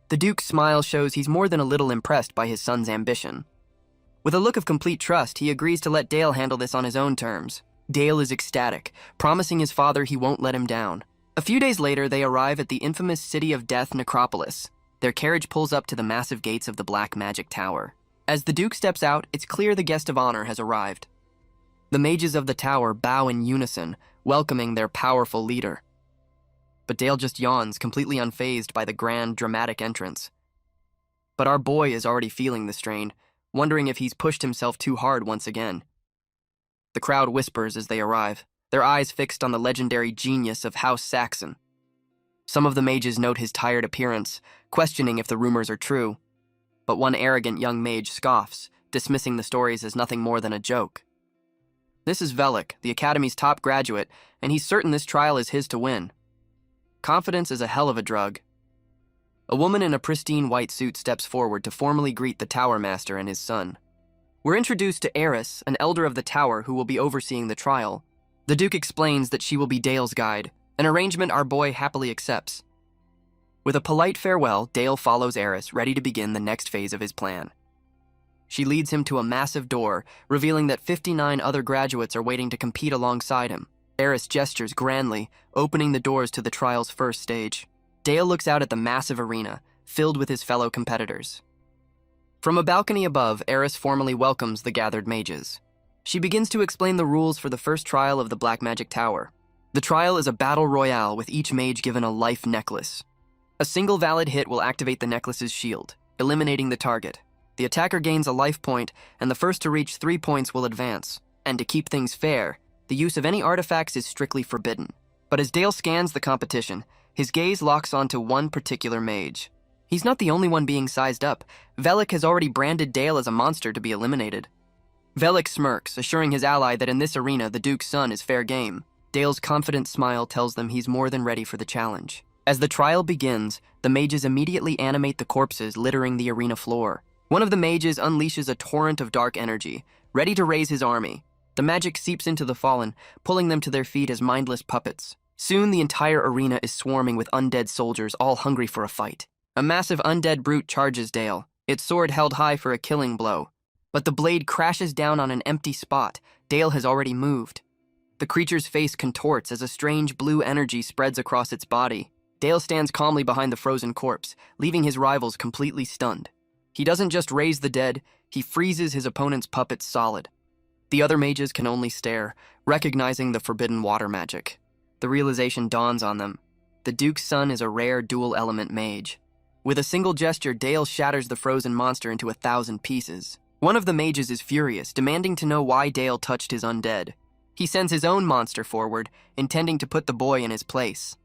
S1: The Duke's smile shows he's more than a little impressed by his son's ambition. With a look of complete trust, he agrees to let Dale handle this on his own terms. Dale is ecstatic, promising his father he won't let him down. A few days later, they arrive at the infamous City of Death necropolis. Their carriage pulls up to the massive gates of the Black Magic Tower. As the Duke steps out, it's clear the guest of honor has arrived. The mages of the tower bow in unison, welcoming their powerful leader. But Dale just yawns, completely unfazed by the grand, dramatic entrance. But our boy is already feeling the strain, wondering if he's pushed himself too hard once again. The crowd whispers as they arrive, their eyes fixed on the legendary genius of House Saxon. Some of the mages note his tired appearance, questioning if the rumors are true. But one arrogant young mage scoffs, dismissing the stories as nothing more than a joke. This is Velik, the Academy's top graduate, and he's certain this trial is his to win. Confidence is a hell of a drug. A woman in a pristine white suit steps forward to formally greet the Tower Master and his son. We're introduced to Eris, an elder of the Tower who will be overseeing the trial. The Duke explains that she will be Dale's guide, an arrangement our boy happily accepts. With a polite farewell, Dale follows Eris, ready to begin the next phase of his plan. She leads him to a massive door, revealing that 59 other graduates are waiting to compete alongside him. Eris gestures grandly, opening the doors to the trial's first stage. Dale looks out at the massive arena, filled with his fellow competitors. From a balcony above, Eris formally welcomes the gathered mages. She begins to explain the rules for the first trial of the Black Magic Tower. The trial is a battle royale with each mage given a life necklace. A single valid hit will activate the necklace's shield, eliminating the target. The attacker gains a life point, and the first to reach 3 points will advance. And to keep things fair, the use of any artifacts is strictly forbidden. But as Dale scans the competition, his gaze locks onto one particular mage. He's not the only one being sized up. Velik has already branded Dale as a monster to be eliminated. Velik smirks, assuring his ally that in this arena the Duke's son is fair game. Dale's confident smile tells them he's more than ready for the challenge. As the trial begins, the mages immediately animate the corpses littering the arena floor. One of the mages unleashes a torrent of dark energy, ready to raise his army. The magic seeps into the fallen, pulling them to their feet as mindless puppets. Soon the entire arena is swarming with undead soldiers, all hungry for a fight. A massive undead brute charges Dale, its sword held high for a killing blow. But the blade crashes down on an empty spot. Dale has already moved. The creature's face contorts as a strange blue energy spreads across its body. Dale stands calmly behind the frozen corpse, leaving his rivals completely stunned. He doesn't just raise the dead, he freezes his opponent's puppets solid. The other mages can only stare, recognizing the forbidden water magic. The realization dawns on them. The Duke's son is a rare dual-element mage. With a single gesture, Dale shatters the frozen monster into 1,000 pieces. One of the mages is furious, demanding to know why Dale touched his undead. He sends his own monster forward, intending to put the boy in his place.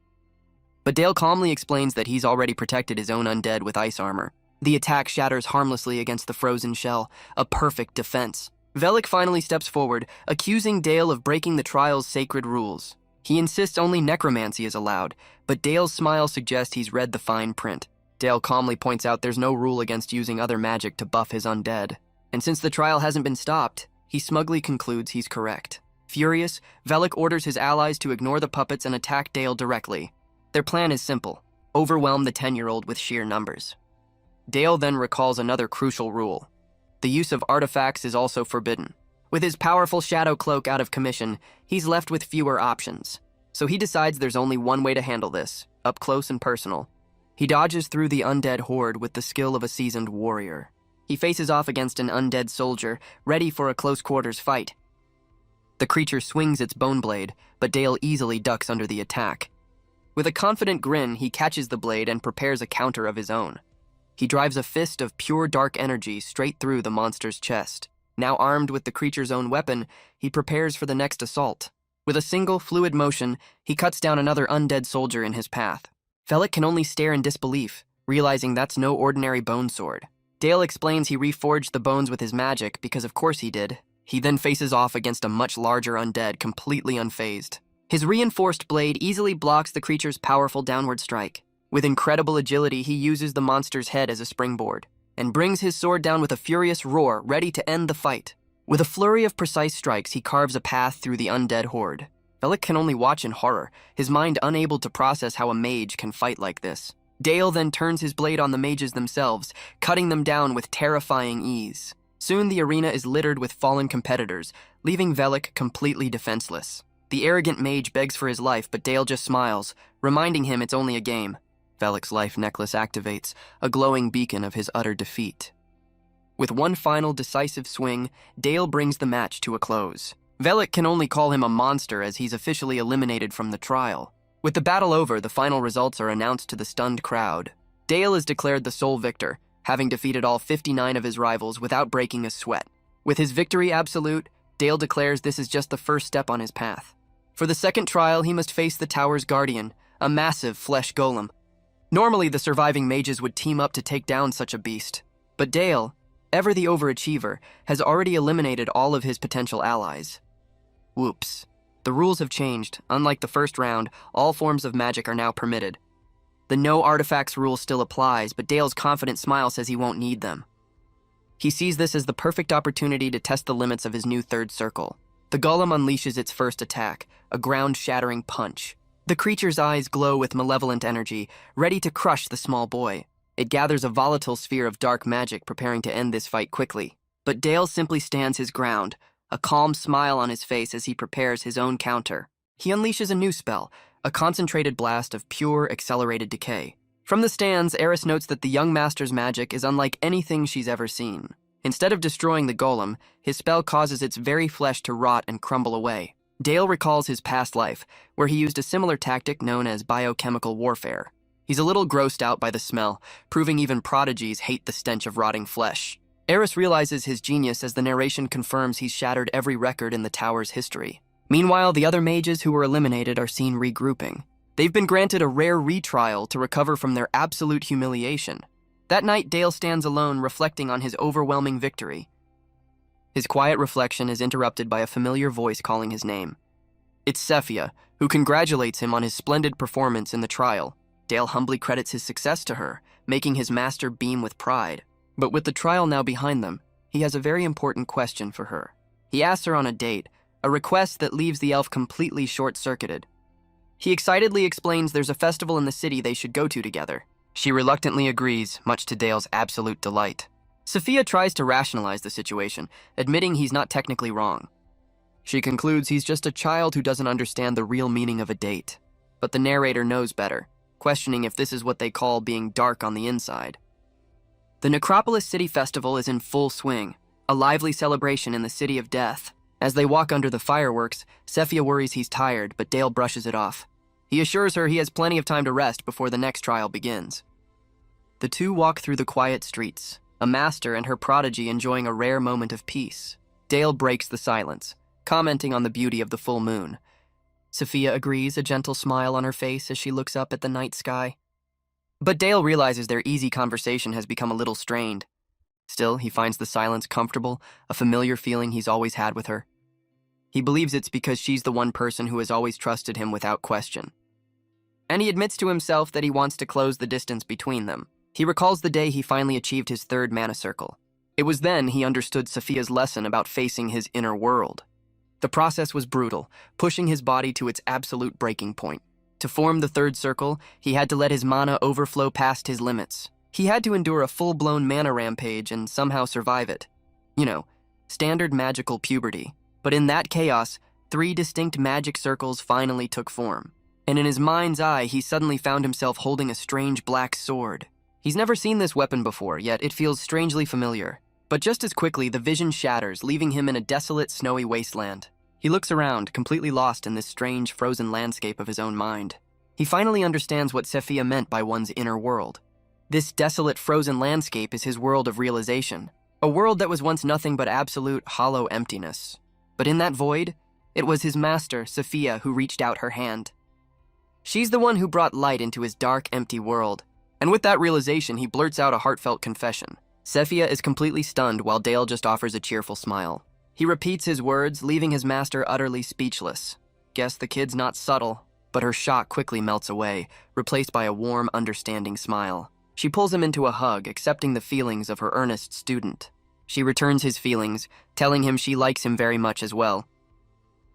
S1: But Dale calmly explains that he's already protected his own undead with ice armor. The attack shatters harmlessly against the frozen shell, a perfect defense. Velik finally steps forward, accusing Dale of breaking the trial's sacred rules. He insists only necromancy is allowed, but Dale's smile suggests he's read the fine print. Dale calmly points out there's no rule against using other magic to buff his undead. And since the trial hasn't been stopped, he smugly concludes he's correct. Furious, Velik orders his allies to ignore the puppets and attack Dale directly. Their plan is simple: overwhelm the 10-year-old with sheer numbers. Dale then recalls another crucial rule. The use of artifacts is also forbidden. With his powerful shadow cloak out of commission, he's left with fewer options. So he decides there's only one way to handle this, up close and personal. He dodges through the undead horde with the skill of a seasoned warrior. He faces off against an undead soldier, ready for a close-quarters fight. The creature swings its bone blade, but Dale easily ducks under the attack. With a confident grin, he catches the blade and prepares a counter of his own. He drives a fist of pure dark energy straight through the monster's chest. Now armed with the creature's own weapon, he prepares for the next assault. With a single, fluid motion, he cuts down another undead soldier in his path. Velik can only stare in disbelief, realizing that's no ordinary bone sword. Dale explains he reforged the bones with his magic because of course he did. He then faces off against a much larger undead, completely unfazed. His reinforced blade easily blocks the creature's powerful downward strike. With incredible agility, he uses the monster's head as a springboard, and brings his sword down with a furious roar, ready to end the fight. With a flurry of precise strikes, he carves a path through the undead horde. Velik can only watch in horror, his mind unable to process how a mage can fight like this. Dale then turns his blade on the mages themselves, cutting them down with terrifying ease. Soon the arena is littered with fallen competitors, leaving Velik completely defenseless. The arrogant mage begs for his life, but Dale just smiles, reminding him it's only a game. Velik's life necklace activates, a glowing beacon of his utter defeat. With one final decisive swing, Dale brings the match to a close. Velik can only call him a monster as he's officially eliminated from the trial. With the battle over, the final results are announced to the stunned crowd. Dale is declared the sole victor, having defeated all 59 of his rivals without breaking a sweat. With his victory absolute, Dale declares this is just the first step on his path. For the second trial, he must face the tower's guardian, a massive flesh golem. Normally, the surviving mages would team up to take down such a beast. But Dale, ever the overachiever, has already eliminated all of his potential allies. Whoops. The rules have changed. Unlike the first round, all forms of magic are now permitted. The no artifacts rule still applies, but Dale's confident smile says he won't need them. He sees this as the perfect opportunity to test the limits of his new third circle. The golem unleashes its first attack, a ground-shattering punch. The creature's eyes glow with malevolent energy, ready to crush the small boy. It gathers a volatile sphere of dark magic, preparing to end this fight quickly. But Dale simply stands his ground, a calm smile on his face as he prepares his own counter. He unleashes a new spell, a concentrated blast of pure, accelerated decay. From the stands, Eris notes that the young master's magic is unlike anything she's ever seen. Instead of destroying the golem, his spell causes its very flesh to rot and crumble away. Dale recalls his past life, where he used a similar tactic known as biochemical warfare. He's a little grossed out by the smell, proving even prodigies hate the stench of rotting flesh. Eris realizes his genius as the narration confirms he's shattered every record in the tower's history. Meanwhile, the other mages who were eliminated are seen regrouping. They've been granted a rare retrial to recover from their absolute humiliation. That night, Dale stands alone, reflecting on his overwhelming victory. His quiet reflection is interrupted by a familiar voice calling his name. It's Sophia, who congratulates him on his splendid performance in the trial. Dale humbly credits his success to her, making his master beam with pride. But with the trial now behind them, he has a very important question for her. He asks her on a date, a request that leaves the elf completely short-circuited. He excitedly explains there's a festival in the city they should go to together. She reluctantly agrees, much to Dale's absolute delight. Sophia tries to rationalize the situation, admitting he's not technically wrong. She concludes he's just a child who doesn't understand the real meaning of a date. But the narrator knows better, questioning if this is what they call being dark on the inside. The Necropolis City Festival is in full swing, a lively celebration in the City of Death. As they walk under the fireworks, Sophia worries he's tired, but Dale brushes it off. He assures her he has plenty of time to rest before the next trial begins. The two walk through the quiet streets, a master and her prodigy enjoying a rare moment of peace. Dale breaks the silence, commenting on the beauty of the full moon. Sophia agrees, a gentle smile on her face as she looks up at the night sky. But Dale realizes their easy conversation has become a little strained. Still, he finds the silence comfortable, a familiar feeling he's always had with her. He believes it's because she's the one person who has always trusted him without question. And he admits to himself that he wants to close the distance between them. He recalls the day he finally achieved his third mana circle. It was then he understood Sophia's lesson about facing his inner world. The process was brutal, pushing his body to its absolute breaking point. To form the third circle, he had to let his mana overflow past his limits. He had to endure a full-blown mana rampage and somehow survive it. You know, standard magical puberty. But in that chaos, 3 distinct magic circles finally took form. And in his mind's eye, he suddenly found himself holding a strange black sword. He's never seen this weapon before, yet it feels strangely familiar. But just as quickly, the vision shatters, leaving him in a desolate, snowy wasteland. He looks around, completely lost in this strange, frozen landscape of his own mind. He finally understands what Sophia meant by one's inner world. This desolate, frozen landscape is his world of realization, a world that was once nothing but absolute, hollow emptiness. But in that void, it was his master, Sophia, who reached out her hand. She's the one who brought light into his dark, empty world. And with that realization, he blurts out a heartfelt confession. Sophia is completely stunned while Dale just offers a cheerful smile. He repeats his words, leaving his master utterly speechless. Guess the kid's not subtle, but her shock quickly melts away, replaced by a warm, understanding smile. She pulls him into a hug, accepting the feelings of her earnest student. She returns his feelings, telling him she likes him very much as well.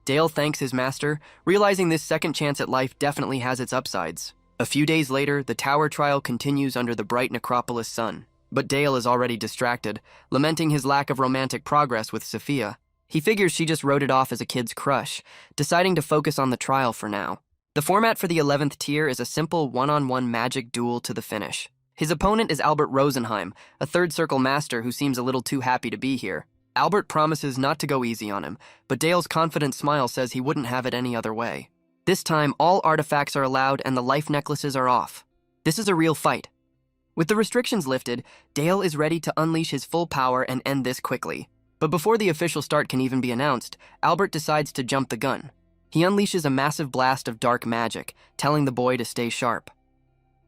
S1: Dale thanks his master, realizing this second chance at life definitely has its upsides. A few days later, the tower trial continues under the bright Necropolis sun. But Dale is already distracted, lamenting his lack of romantic progress with Sophia. He figures she just wrote it off as a kid's crush, deciding to focus on the trial for now. The format for the 11th tier is a simple one-on-one magic duel to the finish. His opponent is Albert Rosenheim, a third circle master who seems a little too happy to be here. Albert promises not to go easy on him, but Dale's confident smile says he wouldn't have it any other way. This time, all artifacts are allowed and the life necklaces are off. This is a real fight. With the restrictions lifted, Dale is ready to unleash his full power and end this quickly. But before the official start can even be announced, Albert decides to jump the gun. He unleashes a massive blast of dark magic, telling the boy to stay sharp.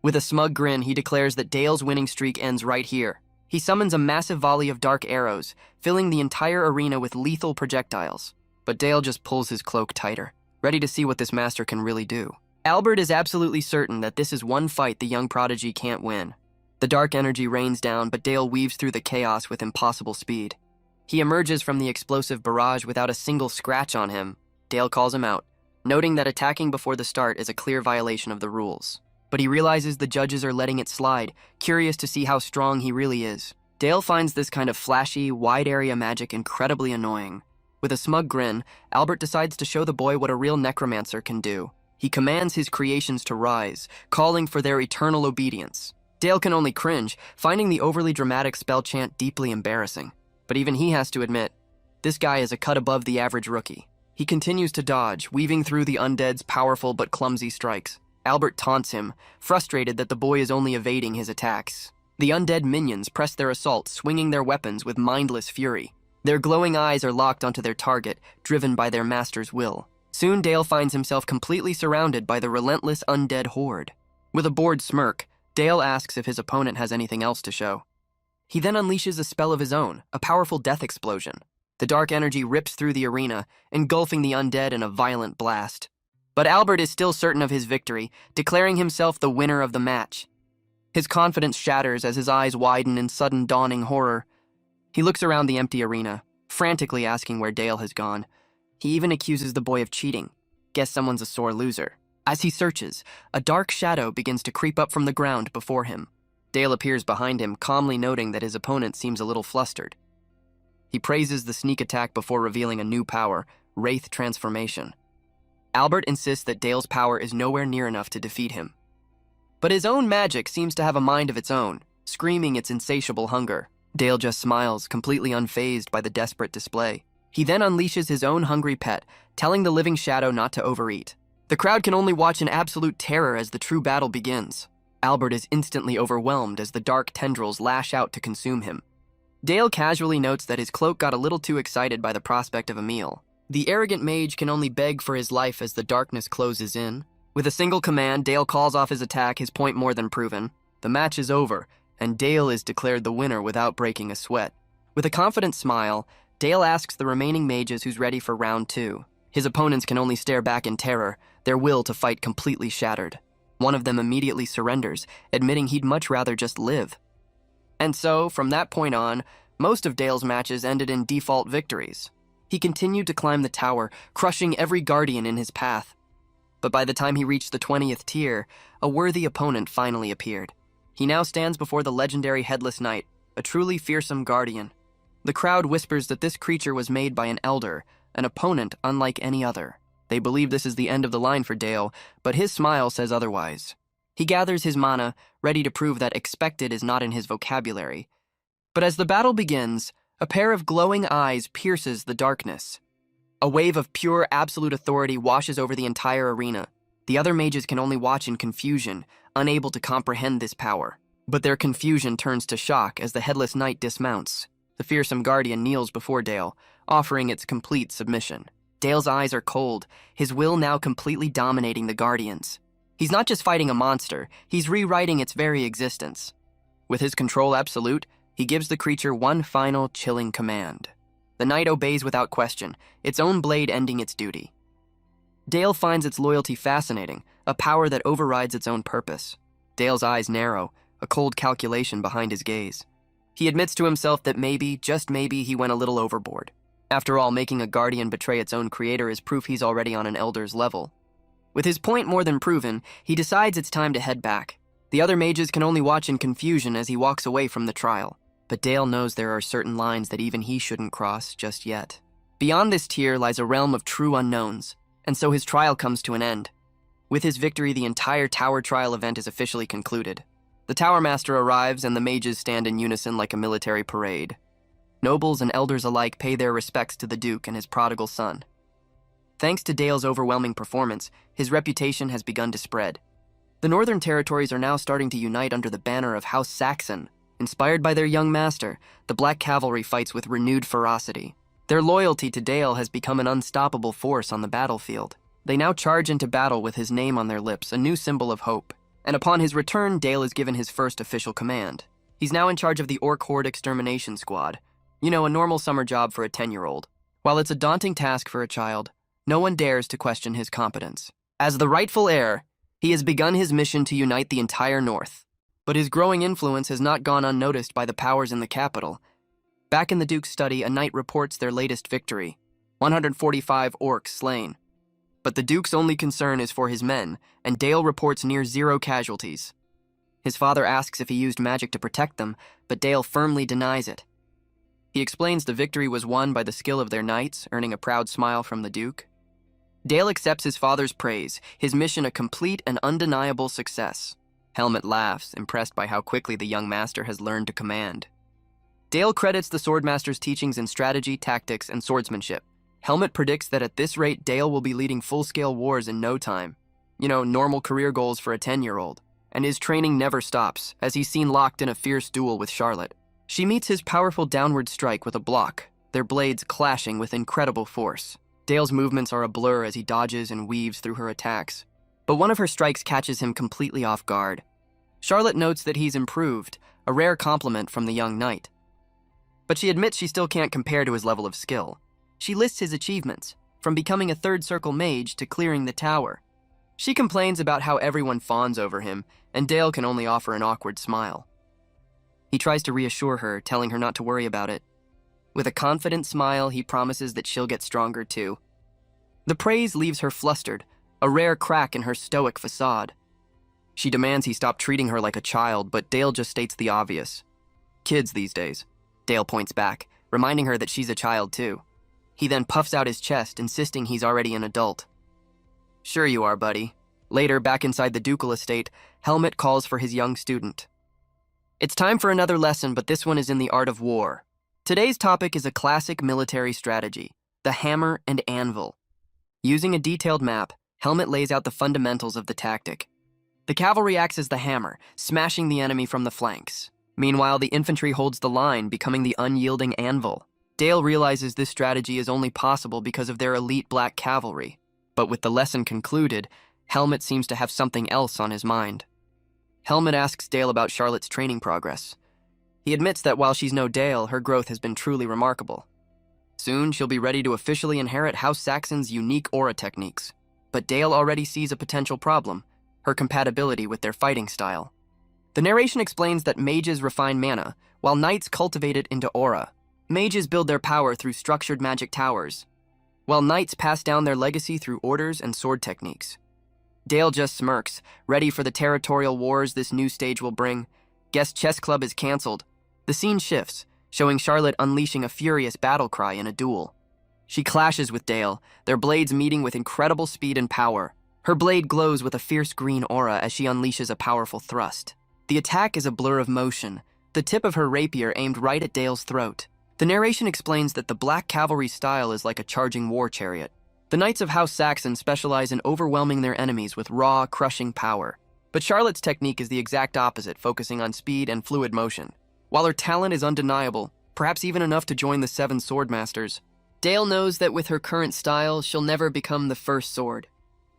S1: With a smug grin, he declares that Dale's winning streak ends right here. He summons a massive volley of dark arrows, filling the entire arena with lethal projectiles. But Dale just pulls his cloak tighter, ready to see what this master can really do. Albert is absolutely certain that this is one fight the young prodigy can't win. The dark energy rains down, but Dale weaves through the chaos with impossible speed. He emerges from the explosive barrage without a single scratch on him. Dale calls him out, noting that attacking before the start is a clear violation of the rules. But he realizes the judges are letting it slide, curious to see how strong he really is. Dale finds this kind of flashy, wide-area magic incredibly annoying. With a smug grin, Albert decides to show the boy what a real necromancer can do. He commands his creations to rise, calling for their eternal obedience. Dale can only cringe, finding the overly dramatic spell chant deeply embarrassing. But even he has to admit, this guy is a cut above the average rookie. He continues to dodge, weaving through the undead's powerful but clumsy strikes. Albert taunts him, frustrated that the boy is only evading his attacks. The undead minions press their assault, swinging their weapons with mindless fury. Their glowing eyes are locked onto their target, driven by their master's will. Soon Dale finds himself completely surrounded by the relentless undead horde. With a bored smirk, Dale asks if his opponent has anything else to show. He then unleashes a spell of his own, a powerful death explosion. The dark energy rips through the arena, engulfing the undead in a violent blast. But Albert is still certain of his victory, declaring himself the winner of the match. His confidence shatters as his eyes widen in sudden dawning horror. He looks around the empty arena, frantically asking where Dale has gone. He even accuses the boy of cheating. Guess someone's a sore loser. As he searches, a dark shadow begins to creep up from the ground before him. Dale appears behind him, calmly noting that his opponent seems a little flustered. He praises the sneak attack before revealing a new power, Wraith Transformation. Albert insists that Dale's power is nowhere near enough to defeat him. But his own magic seems to have a mind of its own, screaming its insatiable hunger. Dale just smiles, completely unfazed by the desperate display. He then unleashes his own hungry pet, telling the living shadow not to overeat. The crowd can only watch in absolute terror as the true battle begins. Albert is instantly overwhelmed as the dark tendrils lash out to consume him. Dale casually notes that his cloak got a little too excited by the prospect of a meal. The arrogant mage can only beg for his life as the darkness closes in. With a single command, Dale calls off his attack, his point more than proven. The match is over, and Dale is declared the winner without breaking a sweat. With a confident smile, Dale asks the remaining mages who's ready for round 2. His opponents can only stare back in terror, their will to fight completely shattered. One of them immediately surrenders, admitting he'd much rather just live. And so, from that point on, most of Dale's matches ended in default victories. He continued to climb the tower, crushing every guardian in his path. But by the time he reached the 20th tier, a worthy opponent finally appeared. He now stands before the legendary Headless Knight, a truly fearsome guardian. The crowd whispers that this creature was made by an elder, an opponent unlike any other. They believe this is the end of the line for Dale, but his smile says otherwise. He gathers his mana, ready to prove that expected is not in his vocabulary. But as the battle begins, a pair of glowing eyes pierces the darkness. A wave of pure, absolute authority washes over the entire arena. The other mages can only watch in confusion, unable to comprehend this power. But their confusion turns to shock as the Headless Knight dismounts. The fearsome guardian kneels before Dale, offering its complete submission. Dale's eyes are cold, his will now completely dominating the guardians. He's not just fighting a monster, he's rewriting its very existence. With his control absolute, he gives the creature one final chilling command. The knight obeys without question, its own blade ending its duty. Dale finds its loyalty fascinating, a power that overrides its own purpose. Dale's eyes narrow, a cold calculation behind his gaze. He admits to himself that maybe, just maybe, he went a little overboard. After all, making a guardian betray its own creator is proof he's already on an elder's level. With his point more than proven, he decides it's time to head back. The other mages can only watch in confusion as he walks away from the trial. But Dale knows there are certain lines that even he shouldn't cross just yet. Beyond this tier lies a realm of true unknowns, and so his trial comes to an end. With his victory, the entire tower trial event is officially concluded. The Tower Master arrives and the mages stand in unison like a military parade. Nobles and elders alike pay their respects to the Duke and his prodigal son. Thanks to Dale's overwhelming performance, his reputation has begun to spread. The Northern Territories are now starting to unite under the banner of House Saxon. Inspired by their young master, the Black Cavalry fights with renewed ferocity. Their loyalty to Dale has become an unstoppable force on the battlefield. They now charge into battle with his name on their lips, a new symbol of hope. And upon his return, Dale is given his first official command. He's now in charge of the Orheart Extermination Squad. You know, a normal summer job for a 10-year-old. While it's a daunting task for a child, no one dares to question his competence. As the rightful heir, He has begun his mission to unite the entire North, but his growing influence has not gone unnoticed by the powers in the capital. Back in the Duke's study, a knight reports their latest victory, 145 orcs slain. But the Duke's only concern is for his men, and Dale reports near 0 casualties. His father asks if he used magic to protect them, but Dale firmly denies it. He explains the victory was won by the skill of their knights, earning a proud smile from the Duke. Dale accepts his father's praise, his mission a complete and undeniable success. Helmet laughs, impressed by how quickly the young master has learned to command. Dale credits the Swordmaster's teachings in strategy, tactics, and swordsmanship. Helmet predicts that at this rate, Dale will be leading full-scale wars in no time. Normal career goals for a 10-year-old. And his training never stops, as he's seen locked in a fierce duel with Charlotte. She meets his powerful downward strike with a block, their blades clashing with incredible force. Dale's movements are a blur as he dodges and weaves through her attacks. But one of her strikes catches him completely off guard. Charlotte notes that he's improved, a rare compliment from the young knight. But she admits she still can't compare to his level of skill. She lists his achievements, from becoming a third circle mage to clearing the tower. She complains about how everyone fawns over him, and Dale can only offer an awkward smile. He tries to reassure her, telling her not to worry about it. With a confident smile, he promises that she'll get stronger too. The praise leaves her flustered, a rare crack in her stoic facade. She demands he stop treating her like a child, but Dale just states the obvious. Kids these days. Dale points back, reminding her that she's a child too. He then puffs out his chest, insisting he's already an adult. Sure you are, buddy. Later, back inside the ducal estate, Helmet calls for his young student. It's time for another lesson, but this one is in the art of war. Today's topic is a classic military strategy, the hammer and anvil. Using a detailed map, Helmet lays out the fundamentals of the tactic. The cavalry acts as the hammer, smashing the enemy from the flanks. Meanwhile, the infantry holds the line, becoming the unyielding anvil. Dale realizes this strategy is only possible because of their elite black cavalry. But with the lesson concluded, Helmet seems to have something else on his mind. Helmet asks Dale about Charlotte's training progress. He admits that while she's no Dale, her growth has been truly remarkable. Soon, she'll be ready to officially inherit House Saxon's unique aura techniques. But Dale already sees a potential problem, her compatibility with their fighting style. The narration explains that mages refine mana, while knights cultivate it into aura. Mages build their power through structured magic towers, while knights pass down their legacy through orders and sword techniques. Dale just smirks, ready for the territorial wars this new stage will bring. Guest chess club is cancelled. The scene shifts, showing Charlotte unleashing a furious battle cry in a duel. She clashes with Dale, their blades meeting with incredible speed and power. Her blade glows with a fierce green aura as she unleashes a powerful thrust. The attack is a blur of motion, the tip of her rapier aimed right at Dale's throat. The narration explains that the Black Cavalry style is like a charging war chariot. The Knights of House Saxon specialize in overwhelming their enemies with raw, crushing power. But Charlotte's technique is the exact opposite, focusing on speed and fluid motion. While her talent is undeniable, perhaps even enough to join the 7 Swordmasters, Dale knows that with her current style, she'll never become the first sword.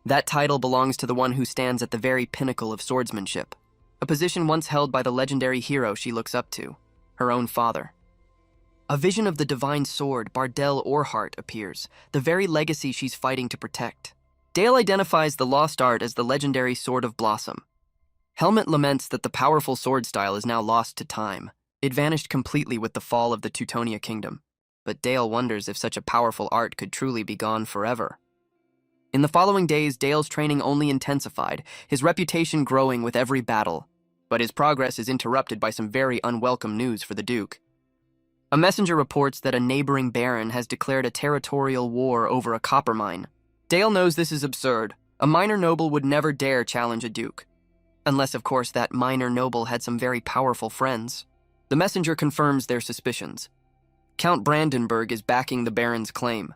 S1: That title belongs to the one who stands at the very pinnacle of swordsmanship, a position once held by the legendary hero she looks up to, her own father. A vision of the divine sword, Bardell Orheart, appears, the very legacy she's fighting to protect. Dale identifies the lost art as the legendary Sword of Blossom. Helmet laments that the powerful sword style is now lost to time. It vanished completely with the fall of the Teutonia kingdom. But Dale wonders if such a powerful art could truly be gone forever. In the following days, Dale's training only intensified, his reputation growing with every battle. But his progress is interrupted by some very unwelcome news for the Duke. A messenger reports that a neighboring baron has declared a territorial war over a copper mine. Dale knows this is absurd. A minor noble would never dare challenge a duke. Unless, of course, that minor noble had some very powerful friends. The messenger confirms their suspicions. Count Brandenburg is backing the baron's claim.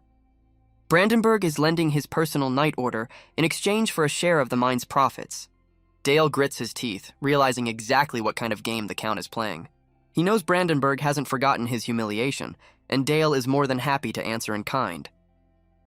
S1: Brandenburg is lending his personal knight order in exchange for a share of the mine's profits. Dale grits his teeth, realizing exactly what kind of game the count is playing. He knows Brandenburg hasn't forgotten his humiliation, and Dale is more than happy to answer in kind.